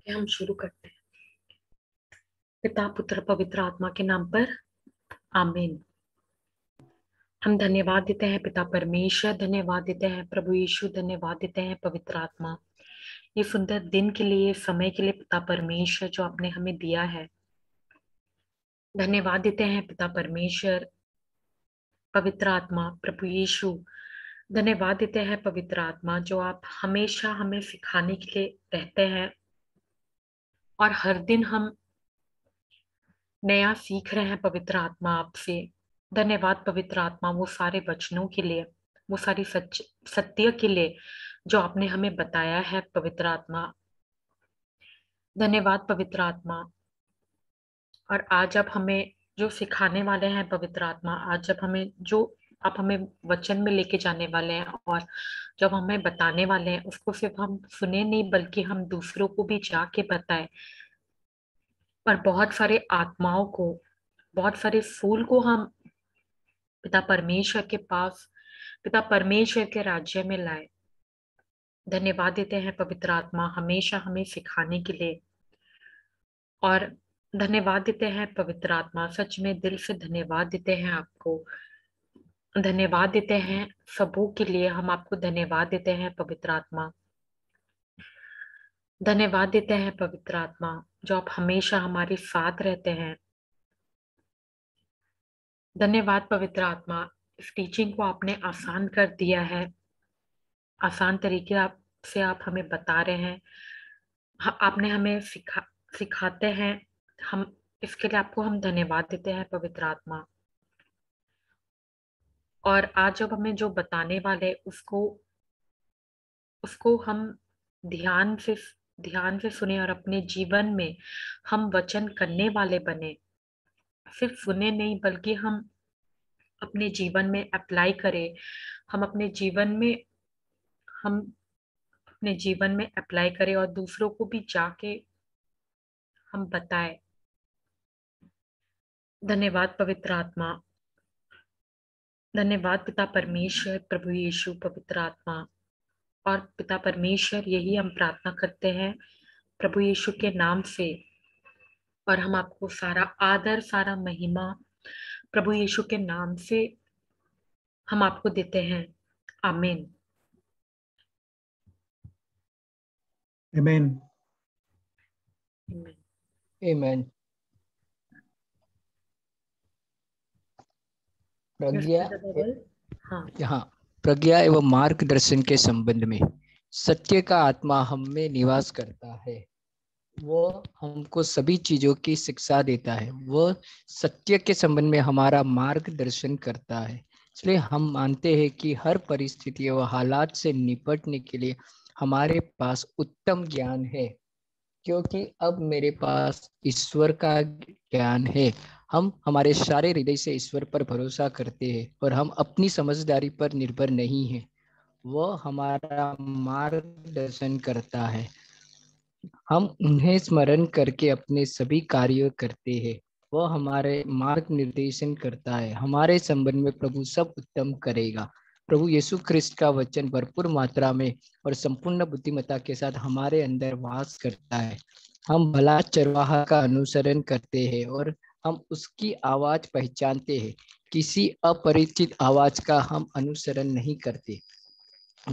हम शुरू करते हैं। पिता पुत्र पवित्र आत्मा के नाम पर आमीन। हम धन्यवाद देते हैं पिता परमेश्वर, धन्यवाद देते हैं प्रभु यीशु, धन्यवाद देते हैं पवित्र आत्मा, ये सुंदर दिन के लिए, समय के लिए पिता परमेश्वर जो आपने हमें दिया है। धन्यवाद देते हैं पिता परमेश्वर, पवित्र आत्मा, प्रभु यीशु, धन्यवाद देते हैं पवित्र आत्मा जो आप हमेशा हमें सिखाने के लिए रहते हैं और हर दिन हम नया सीख रहे हैं पवित्र आत्मा आपसे। धन्यवाद पवित्र आत्मा वो सारे वचनों के लिए, वो सारी सत्य के लिए जो आपने हमें बताया है पवित्र आत्मा। धन्यवाद पवित्र आत्मा। और आज आप हमें जो सिखाने वाले हैं पवित्र आत्मा, आज जब हमें जो आप हमें वचन में लेके जाने वाले हैं और जब हमें बताने वाले हैं, उसको सिर्फ हम सुने नहीं बल्कि हम दूसरों को भी जाके बताएं और बहुत सारे आत्माओं को, बहुत सारे फूल को हम पिता परमेश्वर के पास, पिता परमेश्वर के राज्य में लाए। धन्यवाद देते हैं पवित्र आत्मा हमेशा हमें सिखाने के लिए, और धन्यवाद देते हैं पवित्र आत्मा, सच में दिल से धन्यवाद देते हैं आपको। धन्यवाद देते हैं सबों के लिए, हम आपको धन्यवाद देते हैं पवित्र आत्मा। धन्यवाद देते हैं पवित्र आत्मा जो आप हमेशा हमारे साथ रहते हैं। धन्यवाद पवित्र आत्मा, इस टीचिंग को आपने आसान कर दिया है, आसान तरीके आप से आप हमें बता रहे हैं, आपने हमें सिखाते हैं। हम इसके लिए आपको हम धन्यवाद देते हैं पवित्र आत्मा। और आज जब हमें जो बताने वाले उसको उसको हम ध्यान से ध्यान से सुने और अपने जीवन में हम वचन करने वाले बने। सिर्फ सुने नहीं बल्कि हम अपने जीवन में अप्लाई करें, हम अपने जीवन में हम अपने जीवन में अप्लाई करें और दूसरों को भी जाके हम बताएं। धन्यवाद पवित्र आत्मा। धन्यवाद पिता परमेश्वर, प्रभु यीशु, पवित्र आत्मा। और पिता परमेश्वर यही हम प्रार्थना करते हैं प्रभु यीशु के नाम से, और हम आपको सारा आदर, सारा महिमा प्रभु यीशु के नाम से हम आपको देते हैं। आमीन। Amen. Amen. प्रज्ञा हाँ, प्रज्ञा एवं मार्गदर्शन के संबंध में सत्य का आत्मा हम में निवास करता है। वो हमको सभी चीजों की शिक्षा देता है। वो सत्य के संबंध में हमारा मार्गदर्शन करता है। इसलिए हम मानते हैं कि हर परिस्थिति व हालात से निपटने के लिए हमारे पास उत्तम ज्ञान है, क्योंकि अब मेरे पास ईश्वर का ज्ञान है। हम हमारे सारे हृदय से ईश्वर पर भरोसा करते हैं और हम अपनी समझदारी पर निर्भर नहीं हैं। वह हमारा मार्गदर्शन करता है। हम उन्हें स्मरण करके अपने सभी कार्य करते हैं। वह हमारे मार्ग निर्देशन करता है। हमारे संबंध में प्रभु सब उत्तम करेगा। प्रभु यीशु ख्रिस्त का वचन भरपूर मात्रा में और संपूर्ण बुद्धिमत्ता के साथ हमारे अंदर वास करता है। हम भला चरवाहा का अनुसरण करते हैं और हम उसकी आवाज पहचानते हैं। किसी अपरिचित आवाज का हम अनुसरण नहीं करते।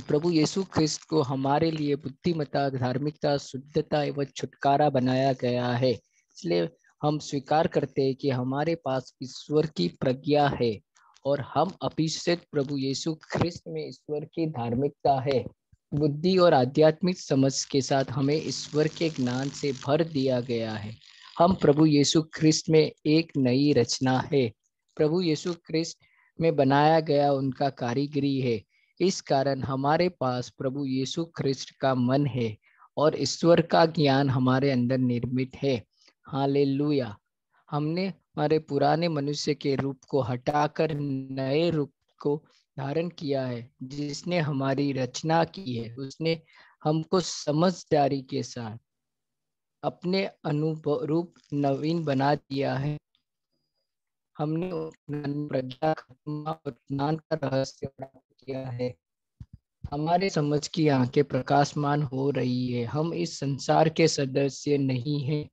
प्रभु यीशु ख्रिस्त को हमारे लिए बुद्धिमत्ता, धार्मिकता, शुद्धता एवं छुटकारा बनाया गया है। इसलिए हम स्वीकार करते हैं कि हमारे पास ईश्वर की प्रज्ञा है और हम अभिषेक प्रभु यीशु ख्रिस्त में ईश्वर की धार्मिकता है। बुद्धि और आध्यात्मिक समझ के साथ हमें ईश्वर के ज्ञान से भर दिया गया है। हम प्रभु यीशु ख्रिस्त में एक नई रचना है। प्रभु यीशु ख्रिस्त में बनाया गया उनका कारीगरी है। इस कारण हमारे पास प्रभु यीशु ख्रिस्त का मन है और ईश्वर का ज्ञान हमारे अंदर निर्मित है। हालेलुया। हमने हमारे पुराने मनुष्य के रूप को हटाकर नए रूप को धारण किया है। जिसने हमारी रचना की है उसने हमको समझदारी के साथ अपने अनुरूप नवीन बना दिया है। हमने प्रज्ञा और ज्ञान का रहस्य प्राप्त किया है। हमारे समझ की आंखें प्रकाशमान हो रही है। हम इस संसार के सदस्य नहीं हैं,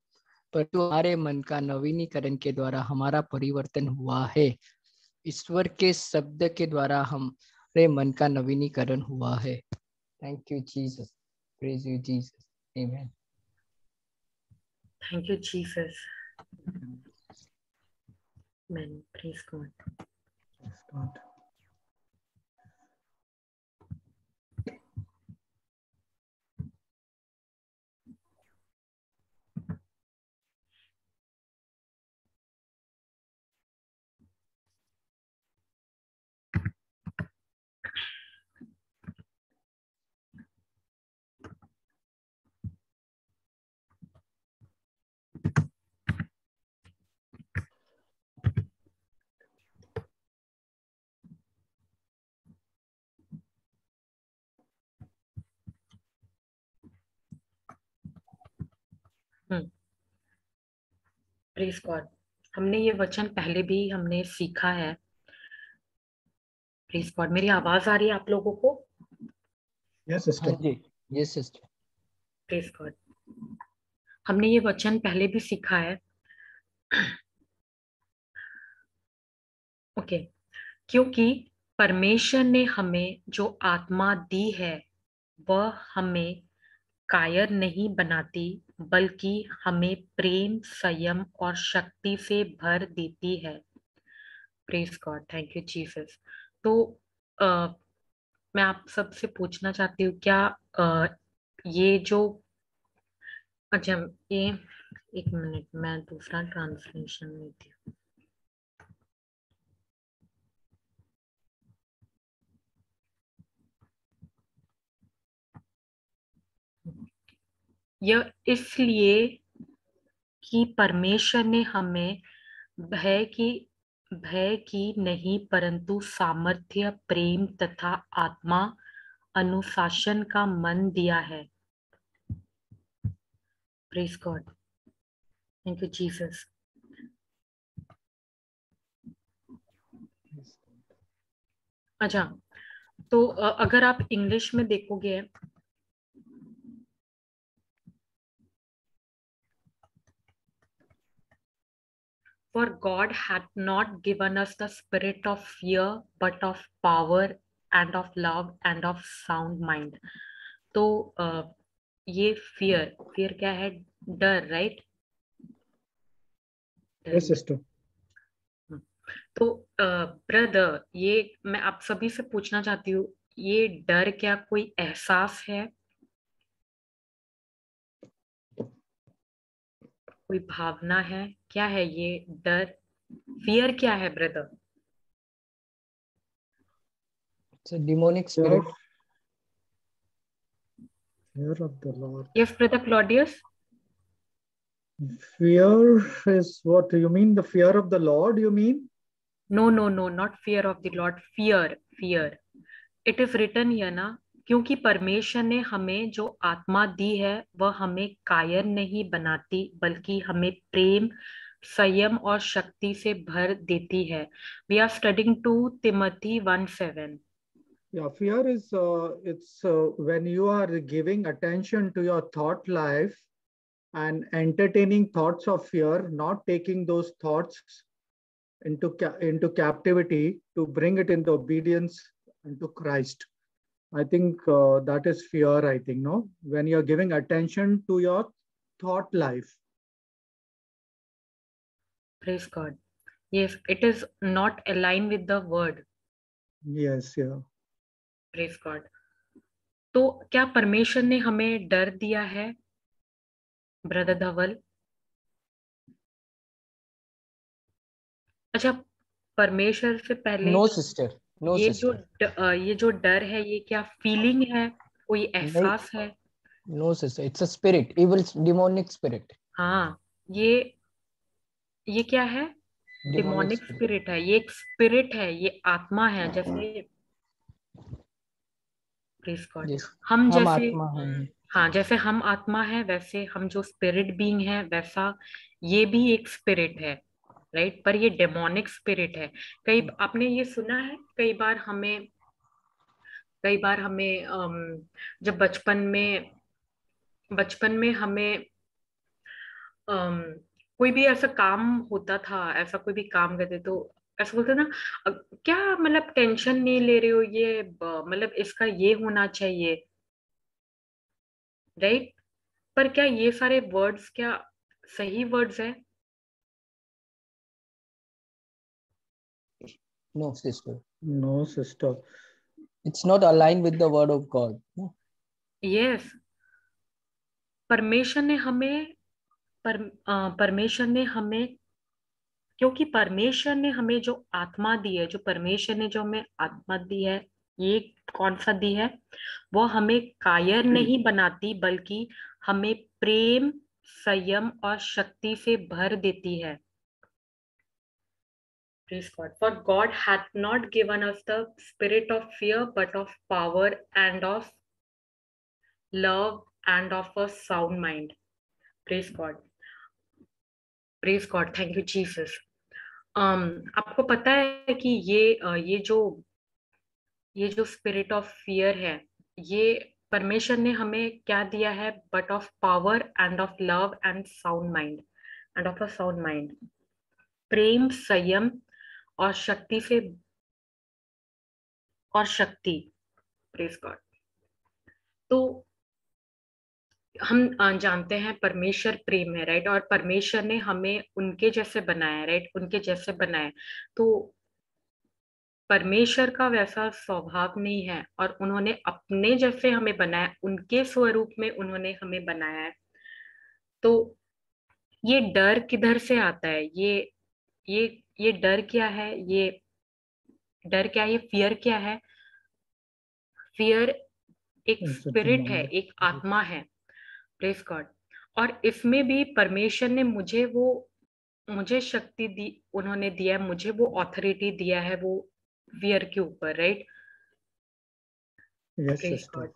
परंतु हमारे मन का नवीनीकरण के द्वारा हमारा परिवर्तन हुआ है। ईश्वर के शब्द के द्वारा हमारे मन का नवीनीकरण हुआ है। Thank you Jesus, praise you Jesus, amen. Thank you Jesus, amen, praise God. Praise God. Praise God. हमने ये वचन पहले भी हमने सीखा है। Praise God. मेरी आवाज आ रही है आप लोगों को? Yes, हाँ sister. जी, यस सिस्टर। Praise God. हमने ये वचन पहले भी सीखा है। ओके। क्योंकि परमेश्वर ने हमें जो आत्मा दी है वह हमें कायर नहीं बनाती, बल्कि हमें प्रेम, संयम और शक्ति से भर देती है। Praise God, thank you Jesus. तो अ, मैं आप सबसे पूछना चाहती हूँ, क्या ये जो, अच्छा, ये एक मिनट, मैं दूसरा ट्रांसलेशन लेती हूँ। यह इसलिए कि परमेश्वर ने हमें भय की नहीं, परंतु सामर्थ्य, प्रेम तथा आत्मा अनुशासन का मन दिया है। Praise God, thank you Jesus. अच्छा, तो अगर आप इंग्लिश में देखोगे, For God hath not given us the spirit of fear, but of power and of love and of sound mind. तो ये फियर क्या है? डर, राइट? Yes, sister. तो ब्रदर, ये मैं आप सभी से पूछना चाहती हूँ, ये डर क्या कोई एहसास है, कोई भावना है? क्या है ये डर? फियर क्या है brother? It's a demonic Fear, spirit. fear of the Lord. Yes brother Claudius. Fear is what you mean? The fear of the Lord, you mean? No no no, not fear of the Lord, fear, fear. It is written here ना, क्योंकि परमेश्वर ने हमें जो आत्मा दी है वह हमें कायर नहीं बनाती, बल्कि हमें प्रेम, संयम और शक्ति से भर देती है। We are studying 2 Timothy 1:7। Yeah, fear is it's when you are giving attention to your thought life and entertaining thoughts of fear, not taking those thoughts into captivity to bring it into obedience unto Christ. I think that is fear. I think no, when you're giving attention to your thought life. Praise God. Yes, it is not align with the word. Yes, yeah. Praise God. तो क्या परमेश्वर ने हमें डर दिया है brother धवल? अच्छा, परमेश्वर से पहले नो सिस्टर, नो ये जो सिस्टर, ये जो डर है, ये क्या फीलिंग है, कोई नहीं, एहसास है? No sister, it's a spirit, evil demonic spirit. हाँ, ये क्या है? Demonic demonic spirit. स्पिरिट है, ये एक स्पिरिट है, ये आत्मा है। जैसे प्लीज गॉड, यस, हम हम जैसे, आत्मा हैं। हाँ, जैसे हम आत्मा है, वैसे हम जो स्पिरिट बीइंग है, वैसा ये भी एक स्पिरिट है, राइट? पर ये डेमोनिक स्पिरिट है। कई आपने ये सुना है, कई बार हमें कई बार हमें जब बचपन में हमें कोई भी ऐसा काम होता था, ऐसा कोई भी काम करते तो ऐसा बोलते ना, "अ, क्या मतलब टेंशन नहीं ले रहे हो, ये मतलब इसका ये होना चाहिए, राइट?" पर क्या ये सारे वर्ड्स क्या सही वर्ड्स है? No, sister. No, sister. It's not aligned with the word of God. No? Yes, परमेश्वर ने हमें परमेश्वर ने हमें, क्योंकि परमेश्वर ने हमें जो आत्मा दी है, जो परमेश्वर ने जो हमें आत्मा दी है, ये कौन सा दी है? वो हमें कायर नहीं बनाती, बल्कि हमें प्रेम, संयम और शक्ति से भर देती है। Praise God. For God hath not given us the spirit of fear, but of power and of love and of a sound mind. Praise God. Praise God. Thank you, Jesus. आपको पता है कि ये जो स्पिरिट ऑफ फियर है, ये परमेश्वर ने हमें क्या दिया है? But of power and of love and sound mind, and of a sound mind, प्रेम, संयम और शक्ति। Praise God. तो हम जानते हैं परमेश्वर प्रेम है, राइट? और परमेश्वर ने हमें उनके जैसे बनाया, राइट? उनके जैसे बनाया। तो परमेश्वर का वैसा स्वभाव नहीं है, और उन्होंने अपने जैसे हमें बनाया, उनके स्वरूप में उन्होंने हमें बनाया है। तो ये डर किधर से आता है? ये ये डर क्या है? ये फियर क्या है? फियर एक It's a स्पिरिट है, demonic एक spirit. आत्मा है। Praise God. और इसमें भी परमेश्वर ने मुझे शक्ति दी, उन्होंने दिया है मुझे, वो ऑथोरिटी दिया है वो फियर के ऊपर, right? Yes, praise sister. God.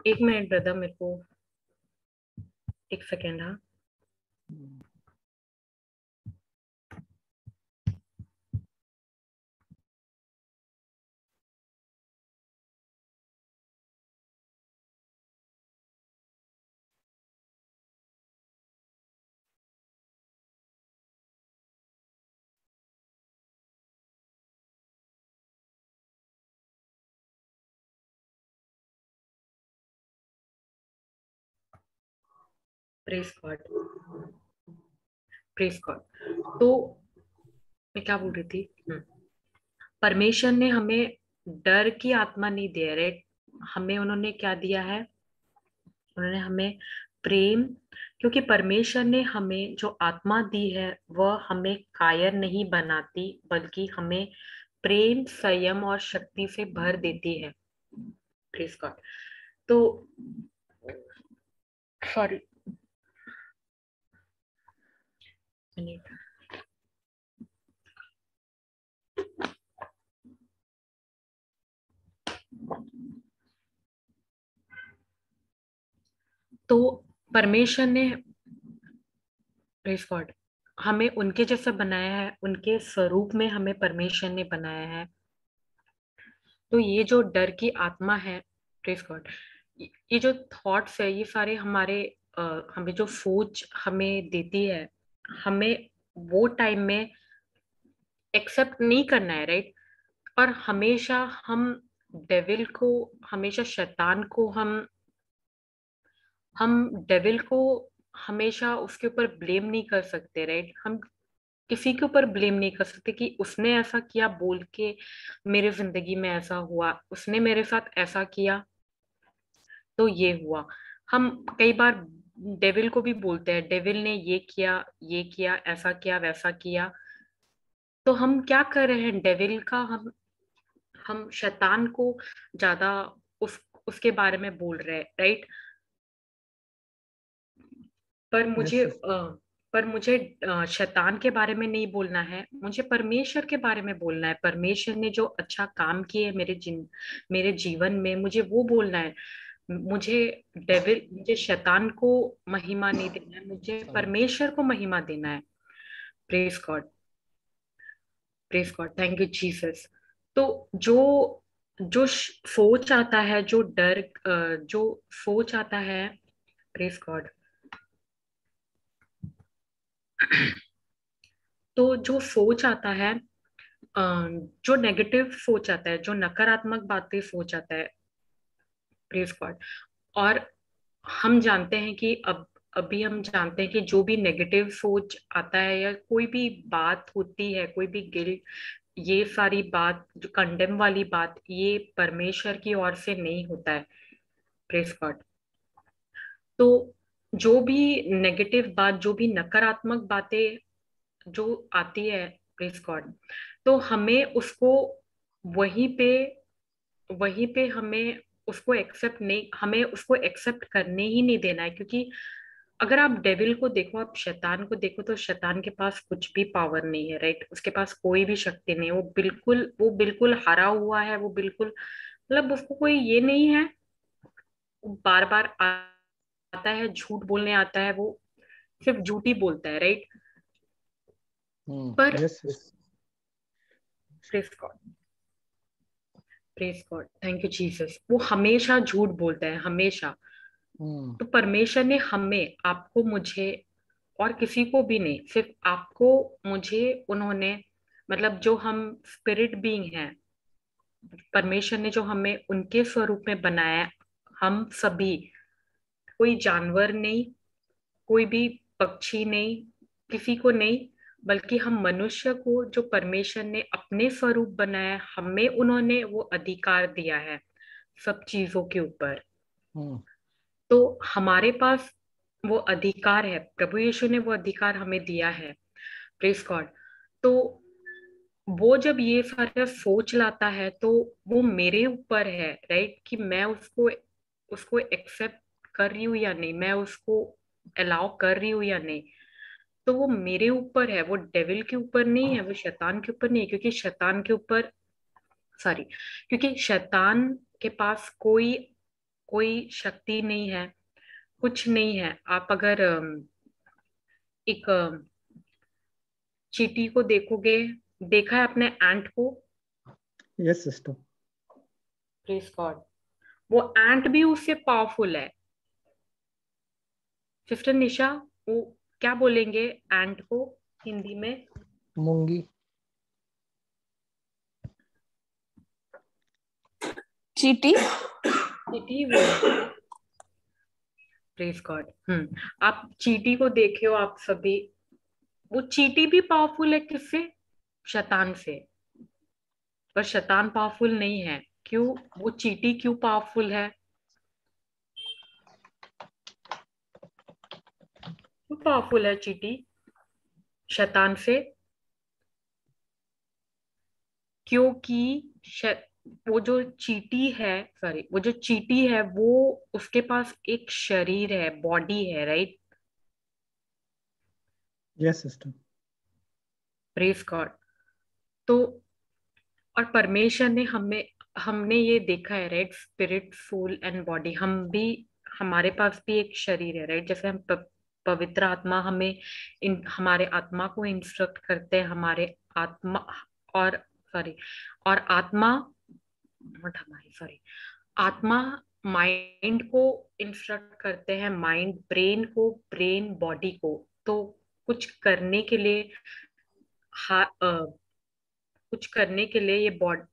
एक मिनट ब्रदर, मेरे को एक सेकेंड। हाँ, प्रेज गॉड। Praise God. तो मैं क्या बोल रही थी? परमेश्वर ने हमें डर की आत्मा नहीं दिया, राइट? हमें उन्होंने क्या दिया है? उन्होंने हमें प्रेम, क्योंकि परमेश्वर ने हमें जो आत्मा दी है वह हमें कायर नहीं बनाती, बल्कि हमें प्रेम, संयम और शक्ति से भर देती है। Praise God. तो सॉरी, तो परमेश्वर ने, प्रेज गॉड, हमें उनके जैसा बनाया है, उनके स्वरूप में हमें परमेश्वर ने बनाया है। तो ये जो डर की आत्मा है, प्रेज गॉड, ये जो थॉट्स है, ये सारे हमें जो सोच हमें देती है, हमें वो टाइम में एक्सेप्ट नहीं करना है, राइट? और हमेशा हम डेविल को, हमेशा शैतान को, हम डेविल को हमेशा उसके ऊपर ब्लेम नहीं कर सकते, राइट? हम किसी के ऊपर ब्लेम नहीं कर सकते कि उसने ऐसा किया बोल के मेरे जिंदगी में ऐसा हुआ, उसने मेरे साथ ऐसा किया तो ये हुआ। हम कई बार डेविल को भी बोलते हैं, डेविल ने ये किया, ऐसा किया, वैसा किया। तो हम क्या कर रहे हैं? डेविल का हम शैतान को ज्यादा उसके बारे में बोल रहे हैं, राइट? पर Yes, मुझे sister. शैतान के बारे में नहीं बोलना है, मुझे परमेश्वर के बारे में बोलना है। परमेश्वर ने जो अच्छा काम किए मेरे जीवन में, मुझे वो बोलना है। मुझे मुझे शैतान को महिमा नहीं देना है, मुझे Sorry. परमेश्वर को महिमा देना है। Praise God. Praise God. Thank you Jesus. तो जो जो सोच आता है, जो डर, जो सोच आता है, प्रेज गॉड, तो जो सोच आता है, जो नेगेटिव सोच आता है, जो नकारात्मक बातें सोच आता है, प्रेज गॉड, और हम जानते हैं कि अब अभी हम जानते हैं कि जो भी नेगेटिव सोच आता है या कोई भी बात होती है, कोई भी गिल्ट, ये सारी बात, जो कंडेम वाली बात, ये परमेश्वर की ओर से नहीं होता है, प्रेज गॉड। तो जो भी नेगेटिव बात, जो भी नकारात्मक बातें जो आती है, प्रेज गॉड, तो हमें उसको वहीं पे वहीं पे हमें उसको एक्सेप्ट नहीं, हमें उसको एक्सेप्ट करने ही नहीं देना है। क्योंकि अगर आप डेविल को देखो, आप शैतान को देखो, तो शैतान के पास कुछ भी पावर नहीं है, राइट? उसके पास कोई भी शक्ति नहीं है, वो बिल्कुल हारा हुआ है, वो बिल्कुल, मतलब उसको कोई ये नहीं है। वो बार बार आता है, झूठ बोलने आता है, वो सिर्फ झूठ ही बोलता है, राइट? पर Yes, praise God, praise God, thank you Jesus, वो हमेशा झूठ बोलता है, हमेशा। तो परमेश्वर ने हमें, आपको, मुझे और किसी को भी नहीं, सिर्फ आपको, मुझे, उन्होंने, मतलब जो हम स्पिरिट बीइंग हैं, परमेश्वर ने जो हमें उनके स्वरूप में बनाया है, हम सभी, कोई जानवर नहीं, कोई भी पक्षी नहीं, किसी को नहीं, बल्कि हम मनुष्य को, जो परमेश्वर ने अपने स्वरूप बनाया है, हमें उन्होंने वो अधिकार दिया है सब चीजों के ऊपर। तो हमारे पास वो अधिकार है, प्रभु यीशु ने वो अधिकार हमें दिया है, प्रेज गॉड। तो वो जब ये सारा सोच लाता है, तो वो मेरे ऊपर है, राइट, कि मैं उसको उसको एक्सेप्ट कर रही हूँ या नहीं, मैं उसको अलाउ कर रही हूँ या नहीं। तो वो मेरे ऊपर है, वो डेविल के ऊपर नहीं है, वो शैतान के ऊपर नहीं है। क्योंकि शैतान के ऊपर, सॉरी, क्योंकि शैतान के पास कोई कोई शक्ति नहीं है, कुछ नहीं है। आप अगर एक चींटी को देखोगे, देखा है आपने एंट को? yes, sister. प्रेज गॉड, वो एंट भी उससे पावरफुल है। सिस्टर निशा, वो क्या बोलेंगे एंट को हिंदी में? मूंगी। चीटी। चींटी बोलेंगे, प्रेज गॉड। आप चींटी को देखे हो आप सभी, वो चींटी भी पावरफुल है, किससे? शैतान से। पर शैतान पावरफुल नहीं है। क्यों? वो चींटी क्यों पावरफुल है? क्यों पावरफुल है चींटी शैतान से? क्योंकि वो जो चींटी है, सॉरी, वो जो चींटी है, वो, उसके पास एक शरीर है, बॉडी है, right? Yes, sister. Praise God. तो और परमेश्वर ने हमने ये देखा है, right, spirit, soul and body, हम भी, हमारे पास भी एक शरीर है, राइट? जैसे हम पवित्र आत्मा हमें हमारे आत्मा को इंस्ट्रक्ट करते हैं, हमारे आत्मा, और सॉरी, और आत्मा, नॉट हमारी, सॉरी, आत्मा माइंड को इंस्ट्रक्ट करते हैं, माइंड ब्रेन को, ब्रेन बॉडी को। तो कुछ करने के लिए, कुछ करने के लिए ये बॉडी,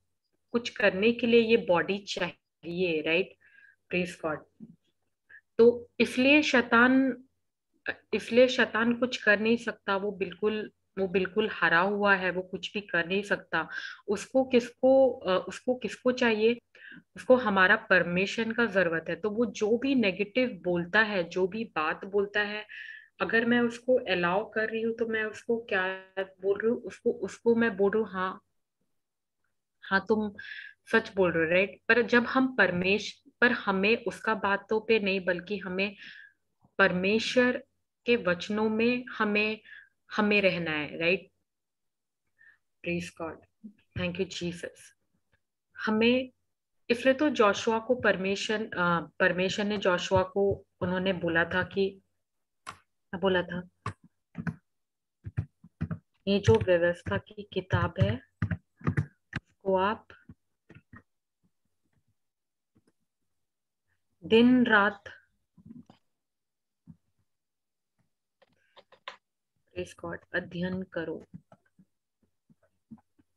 कुछ करने के लिए ये बॉडी चाहिए, राइट? Praise God. तो इसलिए शैतान कुछ कर नहीं सकता, वो बिल्कुल हरा हुआ है, वो कुछ भी कर नहीं सकता। उसको किसको चाहिए? उसको हमारा परमिशन का जरूरत है। तो वो जो भी नेगेटिव बोलता है, जो भी बात बोलता है, अगर मैं उसको अलाउ कर रही हूँ, तो मैं उसको क्या बोल रही हूँ, उसको उसको मैं बोल रही हूँ, हाँ, हाँ, तुम सच बोल रहे हो, राइट? पर हमें उसका बातों पे नहीं, बल्कि हमें परमेश्वर के वचनों में हमें हमें रहना है, right? Praise God, thank you Jesus. हमें, इसलिए तो जोशुआ को परमेश्वर ने जोशुआ को, उन्होंने बोला था कि, क्या बोला था? ये जो व्यवस्था की किताब है, वो आप दिन रात, प्रेज गॉड, अध्ययन करो,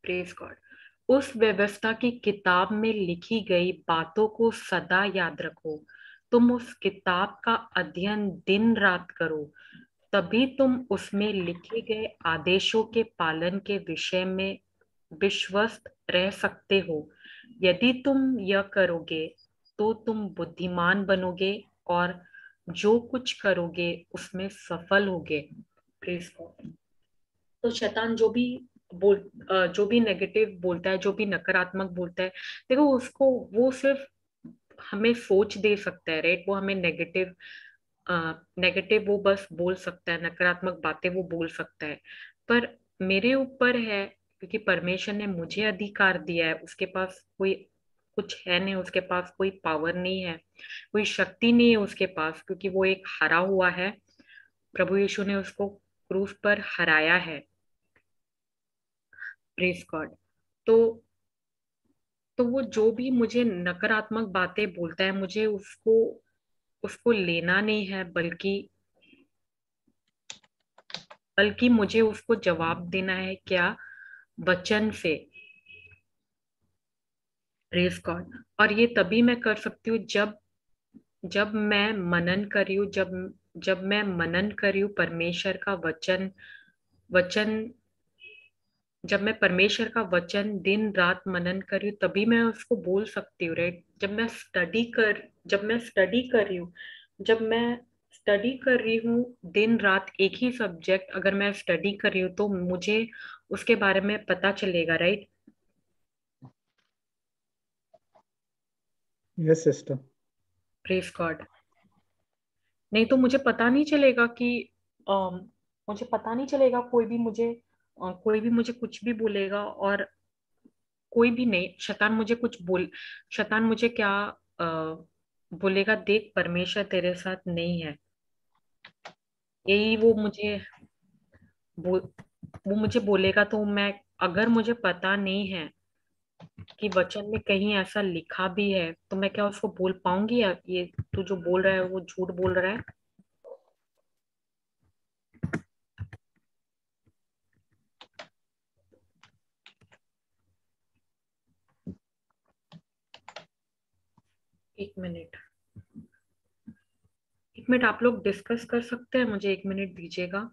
प्रेज गॉड, उस व्यवस्था की किताब में लिखी गई बातों को सदा याद रखो। तुम उस किताब का अध्ययन दिन रात करो, तभी तुम उसमें लिखे गए आदेशों के पालन के विषय में विश्वस्त रह सकते हो। यदि तुम यह करोगे तो तुम बुद्धिमान बनोगे और जो कुछ करोगे उसमें सफल होगे। Praise God. तो शैतान जो भी नेगेटिव बोलता है, जो भी नकारात्मक बोलता है, देखो उसको वो सिर्फ हमें सोच दे सकता है, राइट? वो हमें नेगेटिव वो बस बोल सकता है, नकारात्मक बातें वो बोल सकता है। पर मेरे ऊपर है, क्योंकि परमेश्वर ने मुझे अधिकार दिया है, उसके पास कोई कुछ है नहीं, उसके पास कोई पावर नहीं है, कोई शक्ति नहीं है उसके पास, क्योंकि वो एक हरा हुआ है। प्रभु यीशु ने उसको क्रूस पर हराया है। Praise God. तो तो वो जो भी मुझे नकारात्मक बातें बोलता है, मुझे उसको उसको लेना नहीं है, बल्कि मुझे उसको जवाब देना है, क्या? वचन से। Praise God. और ये तभी मैं कर सकती हूँ जब जब मैं मनन कर रही हूँ, जब मैं मनन कर रही हूँ परमेश्वर का वचन, जब मैं परमेश्वर का वचन दिन रात मनन कर रही हूँ, तभी मैं उसको बोल सकती हूँ, राइट? जब मैं स्टडी कर रही हूँ, जब मैं स्टडी कर रही हूँ दिन रात एक ही सब्जेक्ट, अगर मैं स्टडी कर रही हूँ तो मुझे उसके बारे में पता चलेगा, right? Yes, sister. Praise God. नहीं तो मुझे पता नहीं चलेगा कि अम, मुझे पता नहीं चलेगा, कोई भी मुझे कुछ भी बोलेगा, और कोई भी नहीं, शैतान मुझे क्या अ, बोलेगा, देख परमेश्वर तेरे साथ नहीं है। यही बो, वो मुझे बोलेगा, तो मैं, अगर मुझे पता नहीं है कि वचन में कहीं ऐसा लिखा भी है, तो मैं क्या उसको बोल पाऊंगी? या ये तू जो बोल रहा है वो झूठ बोल रहा है? एक मिनट, एक मिनट, आप लोग डिस्कस कर सकते हैं, मुझे एक मिनट दीजिएगा।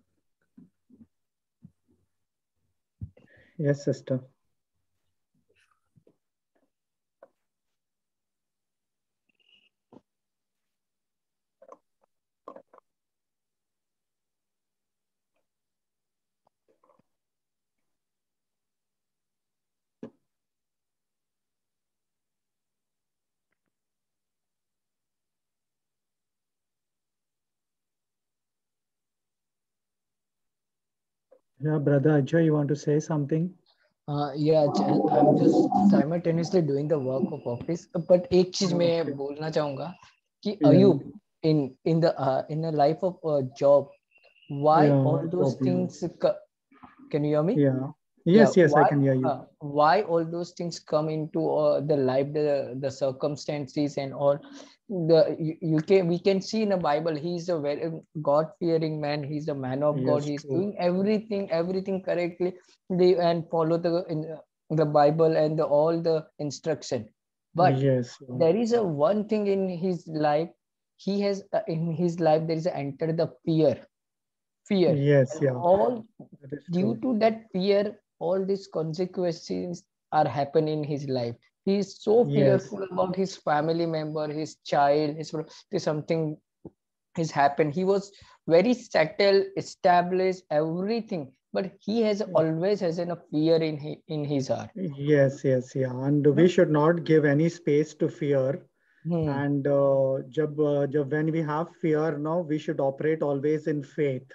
Yes, sister. Yeah, brother Ajay, you want to say something? Yeah, I'm just simultaneously doing the work of office. But एक चीज मैं Okay. बोलना चाहूंगा कि Yeah. Ayub in the life of Job, why Yeah. all those Okay. things can you hear me? Yeah. Yeah, Yes, yes, I can hear you. why all those things come into the life, the circumstances and all. You can, we can see in the Bible, he's a very God fearing man, he's a man of God, Yes, he's true. doing everything correctly, and follow the Bible and all the instruction. But Yes. there is a one thing in his life, he has in his life there is a enter the fear, Yes, and yeah. all That is due true. to that fear, all these consequences are happen in his life. He is so Yes. fearful about his family member, his child, his something has happened. He was very settled, established, everything, but he has always has a fear in his heart. Yes, yes, yeah. And we No? should not give any space to fear. Hmm. And when we have fear, now we should operate always in faith.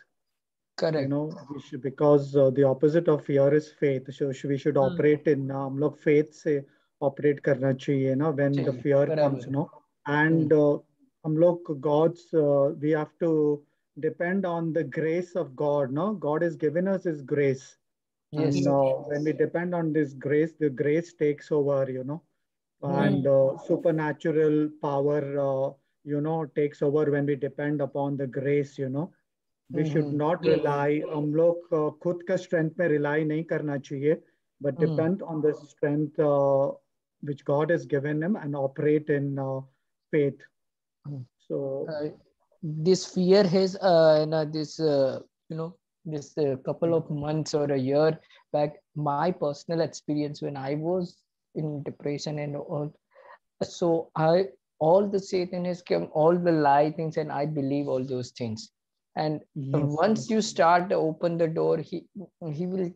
You Correct. know, we should, because the opposite of fear is faith. So we should hmm. operate in हम लोग faith से operate करना चाहिए ना when the चाहिए, fear comes, बराबर. no. And हम लोग God's we have to depend on the grace of God, no. God has given us His grace, Yes. and when we depend on this grace, the grace takes over, you know, Hmm. and supernatural power takes over when we depend upon the grace. We should not rely, हम लोग खुद का strength पे rely नहीं करना चाहिए, but depend on the strength which God has given him and operate in faith. So this fear has this this couple of months or a year back, my personal experience when I was in depression and all, so all the Satan has come, all the lie things, and I believe all those things. And once you start open the door, he will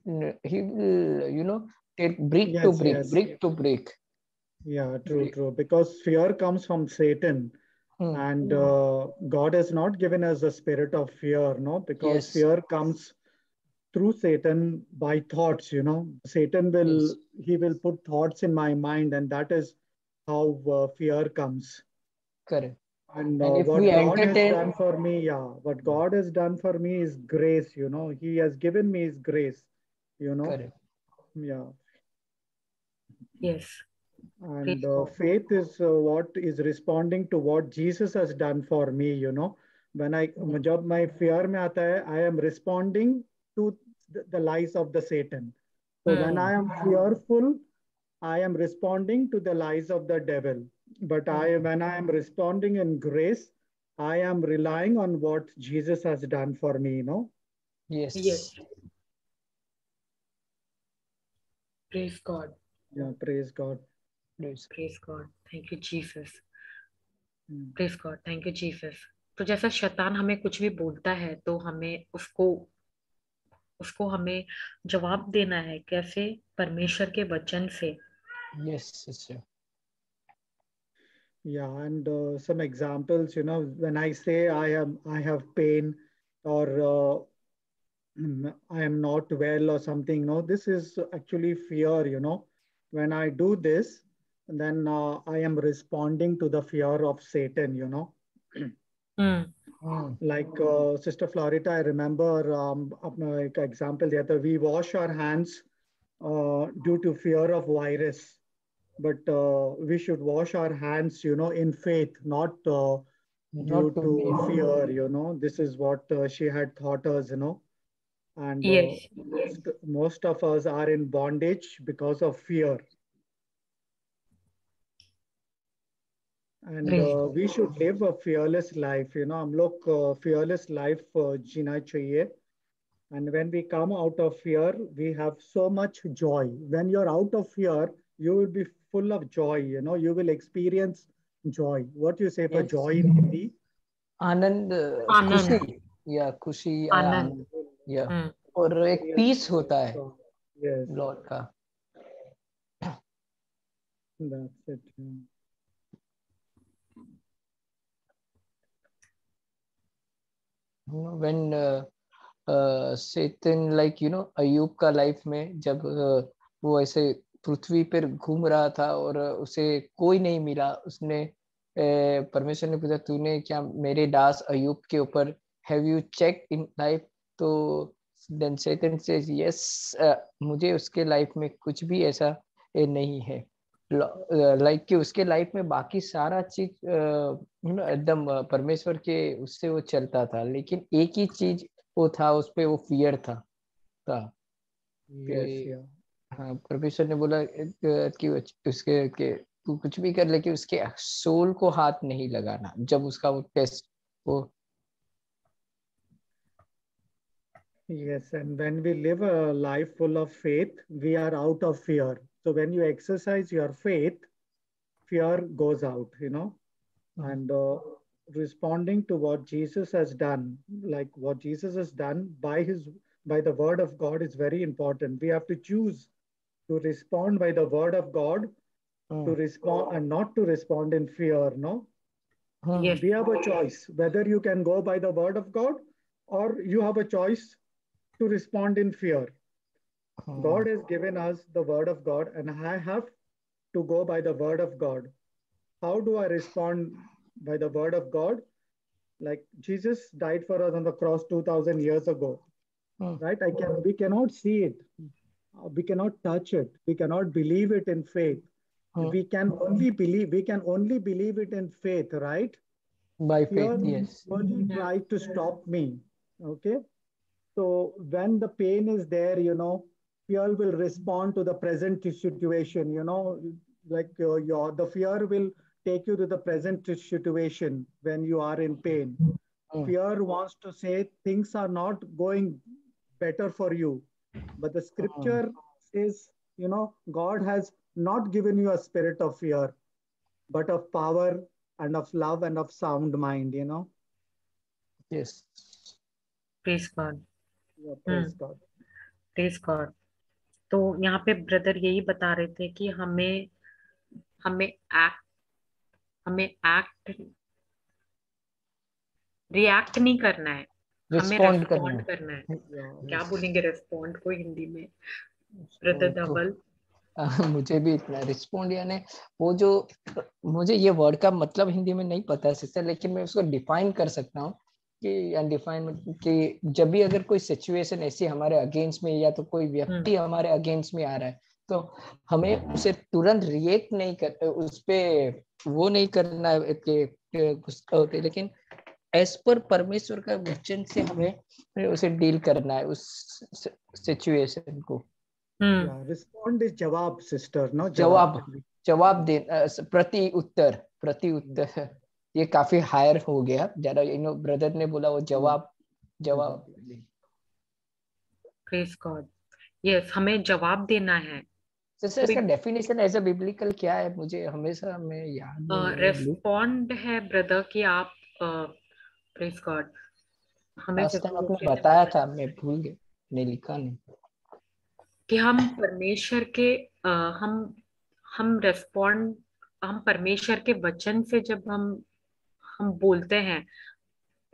take brick to brick, brick to brick. Yeah, true. Because fear comes from Satan. And God has not given us a spirit of fear, no? Because fear comes through Satan by thoughts, Satan he will put thoughts in my mind, and that is how fear comes. Correct. And what God has done for me, what God has done for me is grace, He has given me His grace, Correct. Yeah. Yes. And faith is what is responding to what Jesus has done for me, When jab my fear mein aata hai, I am responding to the lies of the Satan. So when I am fearful, I am responding to the lies of the devil. But when I am responding in grace, I am relying on what Jesus has done for me, Yes. Praise God. Yeah, praise God. Praise God. Thank you, Jesus. Praise God. Thank you, Jesus. तो जैसा शैतान हमें कुछ भी बोलता है तो हमें उसको हमें जवाब देना है कैसे? परमेश्वर के वचन से. Yes, sister. Yeah, and some examples, when I say I have pain, or I am not well or something, no, this is actually fear, When I do this, then I am responding to the fear of Satan, Like Sister Florita, I remember example that we wash our hands due to fear of virus. But we should wash our hands, in faith, not due to fear, This is what she had taught us, And Yes. most of us are in bondage because of fear. And we should live a fearless life, हम लोग fearless life जीना चाहिए. And when we come out of fear, we have so much joy. When you're out of fear, you will be full of joy, you will experience joy. What you say for joy in Hindi? आनंद, खुशी, या खुशी, आनंद, या और एक piece होता है Lord का. That's it. When Satan, like Ayub का लाइफ में जब वो ऐसे पृथ्वी पर घूम रहा था और उसे कोई नहीं मिला, उसने परमेश्वर ने पूछा तूने क्या मेरे दास अयूब के ऊपर have you check in life, तो देन सैटन सेज यस, मुझे उसके लाइफ में कुछ भी ऐसा नहीं है, लाइक कि उसके लाइफ में बाकी सारा चीज एकदम परमेश्वर के उससे वो चलता था, लेकिन एक ही चीज वो था, उस पे वो फियर था. हाँ, परमेश्वर ने बोला कि उसके तू कुछ भी कर, लेकिन उसके सोल को हाथ नहीं लगाना. जब उसका वो टेस्ट वो Yes, and when we live a life full of faith, we are out of fear. So when you exercise your faith, fear goes out, and responding to what Jesus has done, like what Jesus has done by the word of God is very important. We have to choose to respond by the word of God, to respond and not to respond in fear, no? Yes. We have a choice whether you can go by the word of God or you have a choice to respond in fear. God has given us the word of God, and I have to go by the word of God. How do I respond by the word of God? Like Jesus died for us on the cross 2000 years ago, right? We cannot see it. We cannot touch it. We cannot believe it in faith. We can only believe it in faith, right? By faith, Fear yes. only try to stop me. Okay. So when the pain is there, fear will respond to the present situation, like the fear will take you to the present situation when you are in pain. Mm, Fear wants to say things are not going better for you. But the mm, scripture says, God has not given you a spirit of fear, but of power and of love and of sound mind. yes. Praise God. Yeah, hmm. praise God. Praise God. तो यहाँ पे brother यही बता रहे थे कि हमें हमें एक्ट हमें एक्ट रिएक्ट नहीं करना है, हमें रिस्पॉन्ड करना रेस्पॉन्ड करना है। Yeah. क्या है। बोलेंगे रेस्पॉन्ड को हिंदी में तो, ब्रदर धवल? मुझे भी इतना रिस्पॉन्ड यानी वो जो, मुझे ये वर्ड का मतलब हिंदी में नहीं पता है सिस्टर, लेकिन मैं उसको डिफाइन कर सकता हूँ कि अनडिफाइन कि जब भी अगर कोई सिचुएशन ऐसी हमारे अगेंस्ट में या तो कोई व्यक्ति हमारे अगेंस्ट में आ रहा है, तो हमें उसे तुरंत रिएक्ट नहीं कर, उस पे वो नहीं करना है कि गुस्सा होते, लेकिन एज पर परमेश्वर का वचन से हमें उसे डील करना है उस सिचुएशन को। Yeah, respond is jawab, sister. No, जवाब, jawab. जवाब दे, प्रति उत्तर, प्रति उत्तर, ये काफी हायर हो गया जरा, ब्रदर ने बोला वो जवाब, जवाब। Praise God. यस, हमें जवाब देना है। जैसे कोई इसका डेफिनेशन एज अ बिब्लिकल क्या है, मुझे हमेशा में याद नहीं है वो। रेस्पॉन्ड है ब्रदर कि आप प्रेज गॉड, हमें लास्ट फिर टाइम से वो आपने कहने बताया वाला है था, मैं भूल गया, नहीं लिखा नहीं। कि हम परमेश्वर के हम रेस्पॉन्ड हम परमेश्वर के वचन से जब हम बोलते हैं,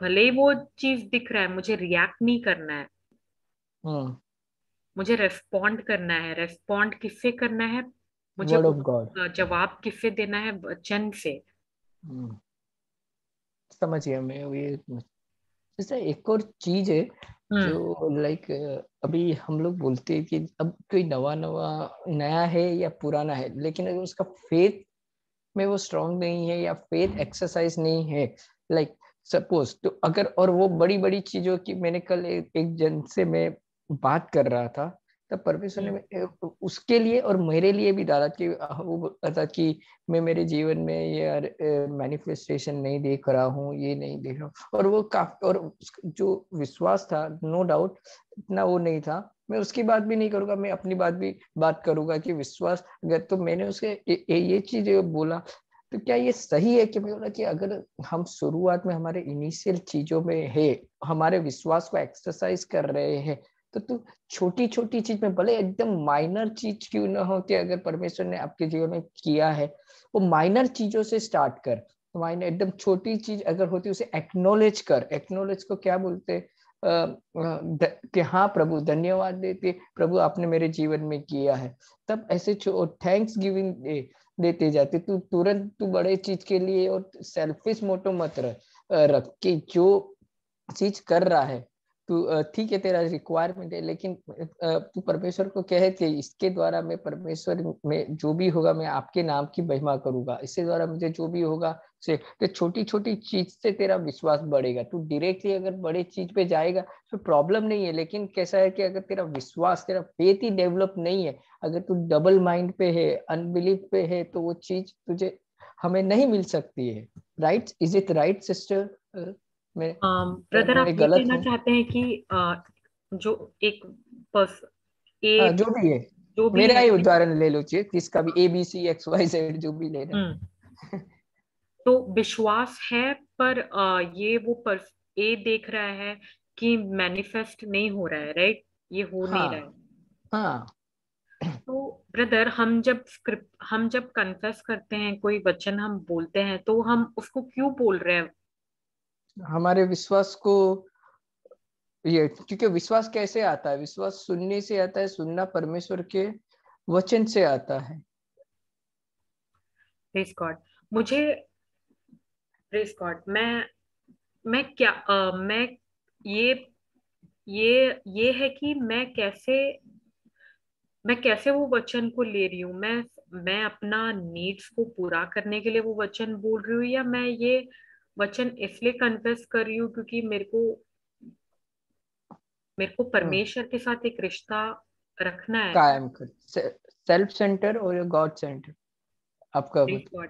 भले ही वो चीज दिख रहा है, मुझे रिएक्ट नहीं करना है, हम्म, मुझे रेस्पॉन्ड करना है। रेस्पॉन्ड किससे करना है? मुझे वर्ड ऑफ गॉड। जवाब किससे देना है? वचन से। समझ गया मैं ये। जैसे एक और चीज है हम्म। जो लाइक, अभी हम लोग बोलते हैं कि अब कोई नवा नवा नया है या पुराना है, लेकिन अगर उसका फेथ में वो स्ट्रांग नहीं है या फेथ एक्सरसाइज नहीं है, लाइक सपोज, तो अगर, और वो बड़ी बड़ी चीजों की, मैंने कल एक जन से मैं बात कर रहा था, तब परमेश्वर ने उसके लिए और मेरे लिए भी डाला कि वो बोलता था कि मैं मेरे जीवन में ये मैनिफेस्टेशन नहीं देख रहा हूँ, ये नहीं देख रहा हूँ, और वो काफी, और जो विश्वास था नो डाउट इतना वो नहीं था। मैं उसकी बात भी नहीं करूंगा, मैं अपनी बात करूंगा कि विश्वास अगर, तो मैंने उसके ये चीज बोला, तो क्या ये सही है कि मैं बोला कि अगर हम शुरुआत में हमारे इनिशियल चीजों में है, हमारे विश्वास को एक्सरसाइज कर रहे हैं, तो तू छोटी छोटी चीज में, भले एकदम माइनर चीज क्यों ना हो, कि अगर परमेश्वर ने आपके जीवन में किया है, वो माइनर चीजों से स्टार्ट कर। माइनर एकदम छोटी चीज अगर होती उसे एक्नोलेज कर। एक्नोलेज को क्या बोलते हैं? कि हाँ प्रभु, धन्यवाद देते प्रभु आपने मेरे जीवन में किया है। तब ऐसे थैंक्स गिविंग देते जाते, तू तुरंत तू बड़े चीज के लिए और सेल्फिश मोटो मत रख कि जो चीज कर रहा है तू, ठीक है तेरा रिक्वायरमेंट है, लेकिन तू परमेश्वर को कहे कि इसके द्वारा मैं परमेश्वर में जो भी होगा मैं आपके नाम की महिमा करूंगा, इसके द्वारा मुझे जो भी होगा से, तो छोटी छोटी चीज से तेरा विश्वास बढ़ेगा। तू डायरेक्टली अगर बड़े चीज पे जाएगा तो प्रॉब्लम नहीं है, लेकिन कैसा है कि अगर तेरा विश्वास, तेरा फेथ ही डेवलप नहीं है, अगर तू डबल माइंड पे है, अनबिलीफ पे है, तो वो चीज तुझे हमें नहीं मिल सकती है। Right? Is it right sister? मैं, ब्रदर आप मैं ये गलत कहना हूँ? चाहते हैं कि जो एक पर्स ए हाँ, जो भी है, जो भी मेरा है। ही उदाहरण ले लो, चाहिए किसका भी, ABCXYZ जो भी लेना हम्म। है। तो विश्वास है, पर ये वो पर्स ए देख रहा है कि मैनिफेस्ट नहीं हो रहा है, राइट? ये हो नहीं रहा है। हाँ, हाँ, तो ब्रदर हम जब कन्फेस करते हैं, कोई वचन हम बोलते हैं, तो हम उसको क्यों बोल रहे हैं? हमारे विश्वास को, ये क्योंकि विश्वास कैसे आता है? विश्वास सुनने से आता है, सुनना परमेश्वर के वचन से आता है। Praise God. मुझे प्रेज गॉड, मैं क्या मैं ये ये है कि मैं कैसे वो वचन को ले रही हूँ। मैं अपना नीड्स को पूरा करने के लिए वो वचन बोल रही हूँ, या मैं ये वचन इसलिए कन्फेस कर रही हूँ क्योंकि मेरे को परमेश्वर के साथ एक रिश्ता रखना है। कायम कर, सेल्फ सेंटर और गॉड सेंटर आपका प्रेज मतलब। गॉड।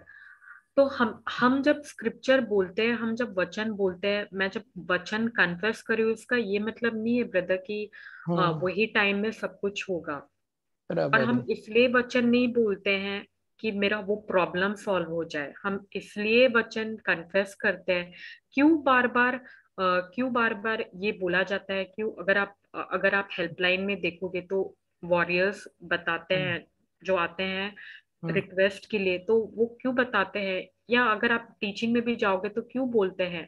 तो हम जब स्क्रिप्चर बोलते हैं, हम जब वचन बोलते हैं, मैं जब वचन कन्फेस कर रही हूँ, इसका ये मतलब नहीं है ब्रदर कि वही टाइम में सब कुछ होगा। और बराबर हम है। इसलिए वचन नहीं बोलते हैं कि मेरा वो प्रॉब्लम सॉल्व हो जाए। हम इसलिए वचन कन्फेस करते हैं। क्यों बार बार ये बोला जाता है? क्यों? अगर आप हेल्पलाइन में देखोगे तो वॉरियर्स बताते हम्म, हैं जो आते हैं हम्म, रिक्वेस्ट के लिए, तो वो क्यों बताते हैं? या अगर आप टीचिंग में भी जाओगे तो क्यों बोलते हैं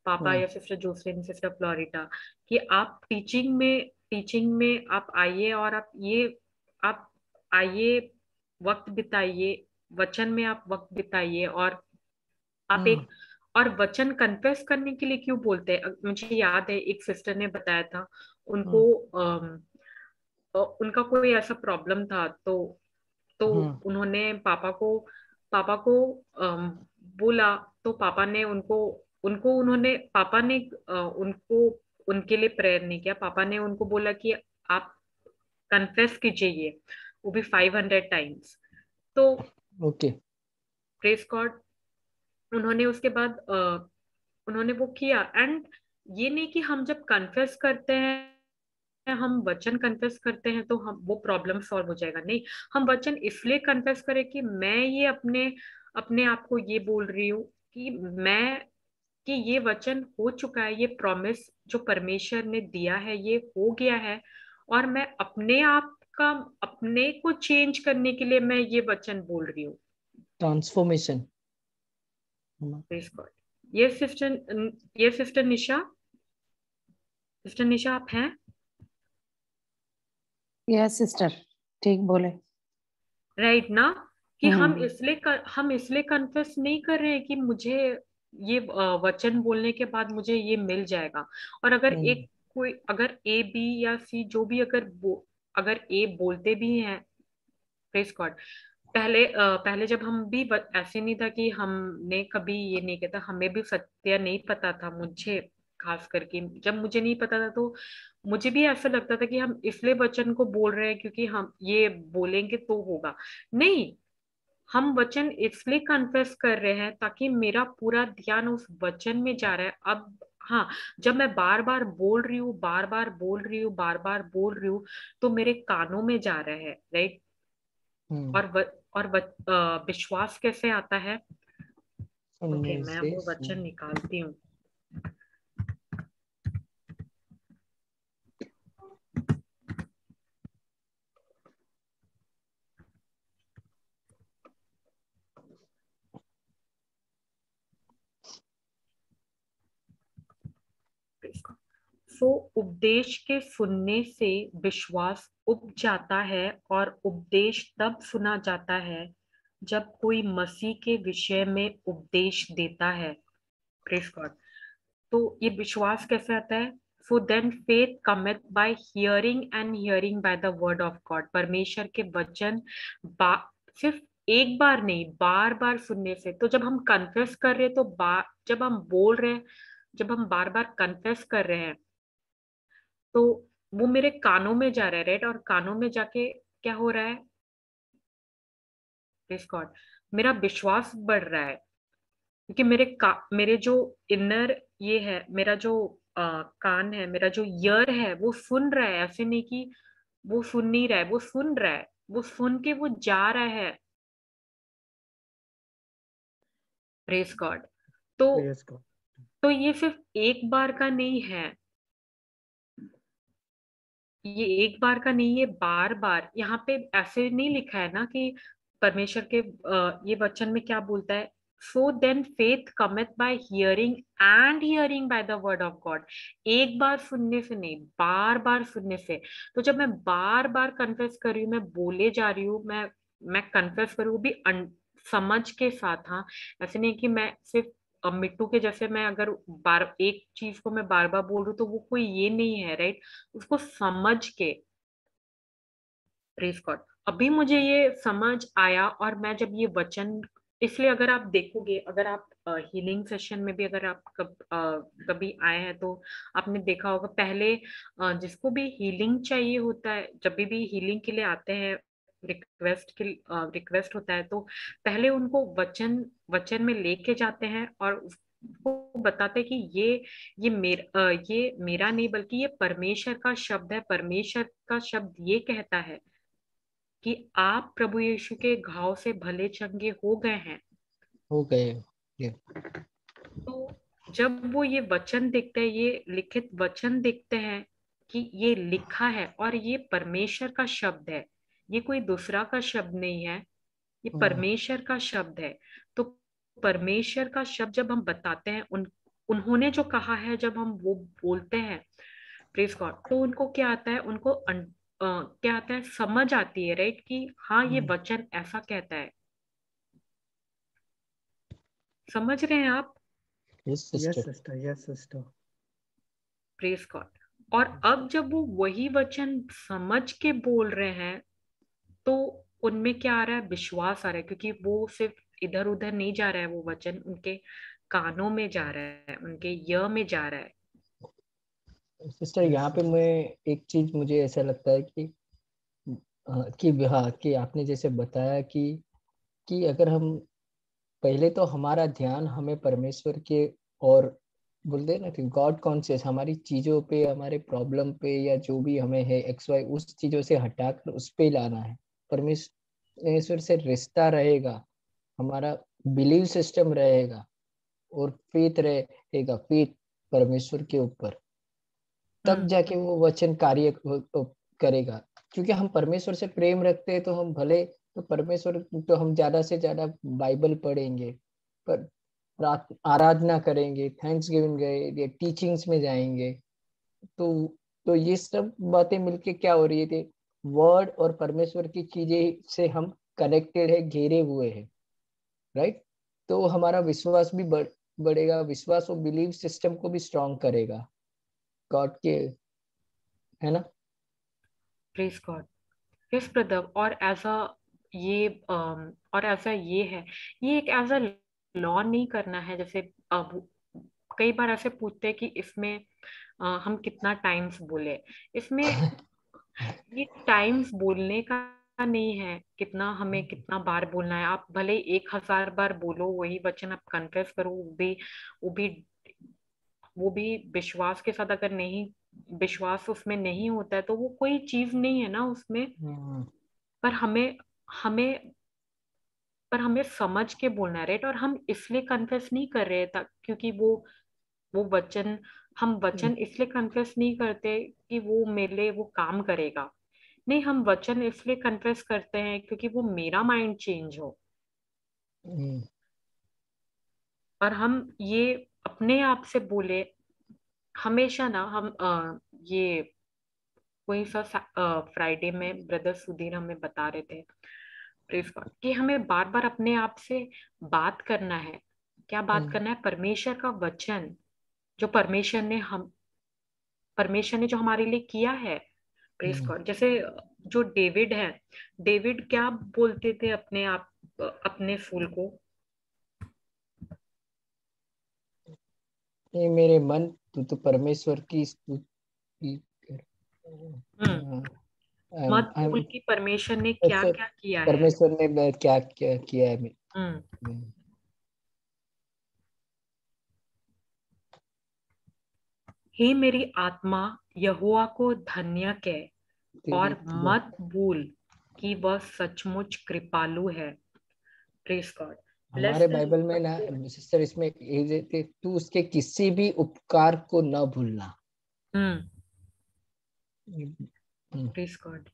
पापा हम्म, या सिस्टर जोसेफिन, सिस्टर फ्लोरिटा, कि आप टीचिंग में आप आइए और आप आइए, वक्त बिताइए, वचन में आप वक्त बिताइए। और आप हम्म, एक और वचन कन्फेस करने के लिए क्यों बोलते हैं? मुझे याद है एक सिस्टर ने बताया था, उनको हम्म, उनका कोई ऐसा प्रॉब्लम था, तो हम्म, उन्होंने पापा को बोला। तो पापा ने उनको उनको उन्होंने पापा ने उनको उनके लिए प्रेयर नहीं किया। पापा ने उनको बोला कि आप कन्फेस कीजिए ये, वो भी 500 टाइम्स। तो ओके। प्रेज गॉड, उन्होंने उसके बाद उन्होंने वो किया। एंड ये नहीं कि हम जब कन्फेस करते हैं, हम वचन कन्फेस करते हैं तो हम वो प्रॉब्लम सॉल्व हो जाएगा। नहीं, हम वचन इसलिए कन्फेस करें कि मैं ये अपने अपने आप को ये बोल रही हूँ कि मैं कि ये वचन हो चुका है, ये प्रॉमिस जो परमेश्वर ने दिया है ये हो गया है। और मैं अपने को चेंज करने के लिए मैं ये वचन बोल रही हूँ। ट्रांसफॉर्मेशन। Praise God. ये सिस्टर निशा, सिस्टर निशा आप हैं? यस सिस्टर, ठीक बोले। राइट ना? कि हम्म हम इसलिए कन्फेस नहीं कर रहे हैं कि मुझे ये वचन बोलने के बाद मुझे ये मिल जाएगा। और अगर ए बी या सी जो भी अगर ए बोलते भी हैं, प्रेज गॉड, पहले जब हम भी ऐसे नहीं था कि हमने कभी ये नहीं किया था, हमें भी सत्य नहीं पता था। मुझे खास करके जब मुझे नहीं पता था तो मुझे भी ऐसा लगता था कि हम इसलिए वचन को बोल रहे हैं क्योंकि हम ये बोलेंगे तो होगा। नहीं, हम वचन इसलिए कन्फेस कर रहे हैं ताकि मेरा पूरा ध्यान उस वचन में जा रहा है। अब हाँ, जब मैं बार बार बोल रही हूँ, बार बार बोल रही हूँ, बार बार बोल रही हूँ, तो मेरे कानों में जा रहा है, राइट? हम्म, विश्वास कैसे आता है? ओके, सुनने मैं से वो वचन सुन। निकालती हूँ। सो उपदेश के सुनने से विश्वास उब जाता है, और उपदेश तब सुना जाता है जब कोई मसीह के विषय में उपदेश देता है। Praise God. तो ये विश्वास कैसे आता है? So then faith cometh by hearing, and hearing by the word of God. परमेश्वर के वचन सिर्फ एक बार नहीं, बार बार सुनने से। तो जब हम कन्फेस कर रहे हैं, तो जब हम बोल रहे हैं, जब हम बार बार कन्फेस कर रहे हैं, तो वो मेरे कानों में जा रहा है, राइट? और कानों में जाके क्या हो रहा है? प्रेज गॉड, मेरा विश्वास बढ़ रहा है क्योंकि मेरे जो इनर ये है, मेरा जो कान है, मेरा जो ईयर है, वो सुन रहा है। ऐसे नहीं कि वो सुन नहीं रहा है, वो सुन रहा है, वो सुन के वो जा रहा है। Praise God. तो प्रेज गॉड। तो ये सिर्फ एक बार का नहीं है, ये एक बार का नहीं है, बार बार। यहाँ पे ऐसे नहीं लिखा है ना कि परमेश्वर के ये वचन में क्या बोलता है? So then faith cometh by hearing, and hearing by the word of God. एक बार सुनने से नहीं, बार बार सुनने से। तो जब मैं बार बार कन्फेस कर रही हूँ, मैं बोले जा रही हूँ, मैं कन्फेस करूँ, वो भी समझ के साथ। हाँ, ऐसे नहीं कि मैं सिर्फ मिट्टू के जैसे, मैं अगर बार एक चीज को मैं बार बार बोल रही हूँ तो वो कोई ये नहीं है, राइट? उसको समझ के। Praise God. अभी मुझे ये समझ आया, और मैं जब ये वचन, इसलिए अगर आप देखोगे, अगर आप हीलिंग सेशन में भी अगर आप कभी आए हैं तो आपने देखा होगा, पहले जिसको भी हीलिंग चाहिए होता है, जब भी हीलिंग के लिए आते हैं, रिक्वेस्ट होता है, तो पहले उनको वचन वचन में लेके जाते हैं और उसको बताते हैं कि ये मेरा नहीं बल्कि ये परमेश्वर का शब्द है। परमेश्वर का शब्द ये कहता है कि आप प्रभु यीशु के घाव से भले चंगे हो गए हैं। हो गए ये। तो जब वो ये वचन देखते हैं, ये लिखित वचन देखते हैं कि ये लिखा है और ये परमेश्वर का शब्द है, ये कोई दूसरा का शब्द नहीं है, ये परमेश्वर का शब्द है। तो परमेश्वर का शब्द जब हम बताते हैं, उन्होंने जो कहा है, जब हम वो बोलते हैं, प्रेज गॉड, तो उनको क्या आता है, उनको क्या आता है, समझ आती है, राइट, कि हाँ ये वचन ऐसा कहता है। समझ रहे हैं आप? Yes Yes, sister. sister. Yes, sister. Praise God. और अब जब वो वही वचन समझ के बोल रहे हैं, तो उनमें क्या आ रहा है, विश्वास आ रहा है, क्योंकि वो सिर्फ इधर उधर नहीं जा रहा है, वो वचन उनके कानों में जा रहा है, उनके य में जा रहा है। सिस्टर Yes, यहाँ पे sir. मैं एक चीज मुझे ऐसा लगता है कि हाँ, कि आपने जैसे बताया कि अगर हम पहले तो हमारा ध्यान हमें परमेश्वर के और बोलते हैं ना कि गॉड कॉन्शियस, हमारी चीजों पे, हमारे प्रॉब्लम पे, या जो भी हमें है एक्स वाई, उस चीजों से हटाकर उस पे लाना है। परमेश्वर से रिश्ता रहेगा, हमारा बिलीव सिस्टम रहेगा और फेथ रहेगा, फेथ परमेश्वर के ऊपर, तब जाके वो वचन कार्य करेगा। क्योंकि हम परमेश्वर से प्रेम रखते हैं, तो हम भले तो परमेश्वर, तो हम ज्यादा से ज्यादा बाइबल पढ़ेंगे, पर आराधना करेंगे, थैंक्स गिविंग गए, टीचिंग्स में जाएंगे, तो ये सब बातें मिलके क्या हो रही थी, वर्ड और परमेश्वर की चीजें से हम कनेक्टेड है, घेरे हुए हैं, राइट। तो हमारा विश्वास भी बढ़ेगा, विश्वास और बिलीव सिस्टम को भी स्ट्रांग करेगा गॉड के, है ना। Praise God. Yes brother. और ऐसा ये और ऐसा ये है, ये एक एज अ लॉ नहीं करना है। जैसे कई बार ऐसे पूछते हैं कि इसमें हम कितना टाइम्स बोले। इसमें ये टाइम्स बोलने का नहीं है, कितना हमें कितना बार बोलना है। आप भले 1000 बार बोलो वही वचन, आप कन्फेस करो, वो भी वो भी विश्वास के साथ, अगर नहीं, विश्वास उसमें नहीं होता है तो वो कोई चीज नहीं है ना उसमें। पर हमें हमें पर हमें समझ के बोलना है, राइट। और हम इसलिए कन्फेस नहीं कर रहे क्योंकि वो वचन, हम वचन इसलिए कन्फेस नहीं करते कि वो मेरे लिए वो काम करेगा। नहीं, हम वचन इसलिए कन्फेस करते हैं क्योंकि वो मेरा माइंड चेंज हो। और हम ये अपने आप से बोले हमेशा ना। हम ये कोई सा फ्राइडे में ब्रदर सुधीर हमें बता रहे थे, प्रेज गॉड, कि हमें बार बार अपने आप से बात करना है। क्या बात करना है? परमेश्वर का वचन, जो परमेश्वर ने जो हमारे लिए किया है। Praise God. जैसे जो डेविड है, डेविड क्या बोलते थे अपने आप, अपने फूल को? ये मेरे मन, तू तो परमेश्वर की स्तुति कर। हम्म। मत I'm भूल कि परमेश्वर ने क्या अच्छा, क्या किया है। परमेश्वर ने क्या क्या किया है हम्म। में। हे मेरी आत्मा यहोवा को धन्य कह, तेरी और मत भूल कि वह सचमुच कृपालु है। Praise God. ब्लेस हमारे द बाइबल में ना सिस्टर, इसमें ये देते, तू उसके किसी भी उपकार को न भूलना। हम्म। हम्म, प्रेज गॉड।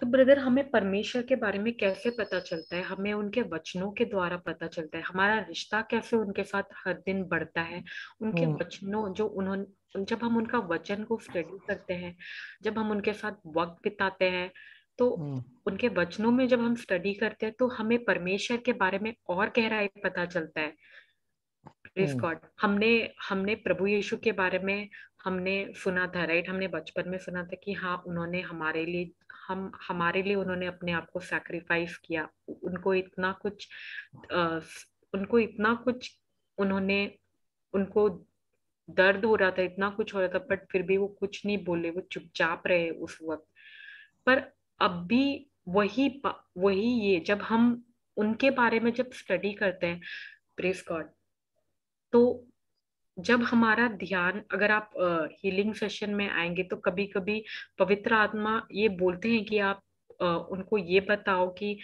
तो ब्रदर, हमें परमेश्वर के बारे में कैसे पता चलता है? हमें उनके वचनों के द्वारा पता चलता है। हमारा रिश्ता कैसे उनके साथ हर दिन बढ़ता है? उनके हम्म, वचनों, जो उन्होंने, जब हम उनका वचन को स्टडी करते हैं, जब हम उनके साथ वक्त बिताते हैं, तो हम्म, उनके वचनों में जब हम स्टडी करते हैं तो हमें परमेश्वर के बारे में और गहराई पता चलता है। प्रेज हम्म, गॉड। हमने हमने प्रभु यीशु के बारे में हमने सुना था, राइट। हमने बचपन में सुना था कि हाँ, उन्होंने हमारे लिए उन्होंने अपने आप को सैक्रिफाइस किया। उनको इतना कुछ उन्होंने उनको दर्द हो रहा था, इतना कुछ हो रहा था, बट फिर भी वो कुछ नहीं बोले, वो चुपचाप रहे उस वक्त। पर अब भी वही ये जब हम उनके बारे में जब स्टडी करते हैं, प्रेज गॉड, तो जब हमारा ध्यान, अगर आप हीलिंग सेशन में आएंगे तो कभी कभी पवित्र आत्मा ये बोलते हैं कि आप उनको ये बताओ कि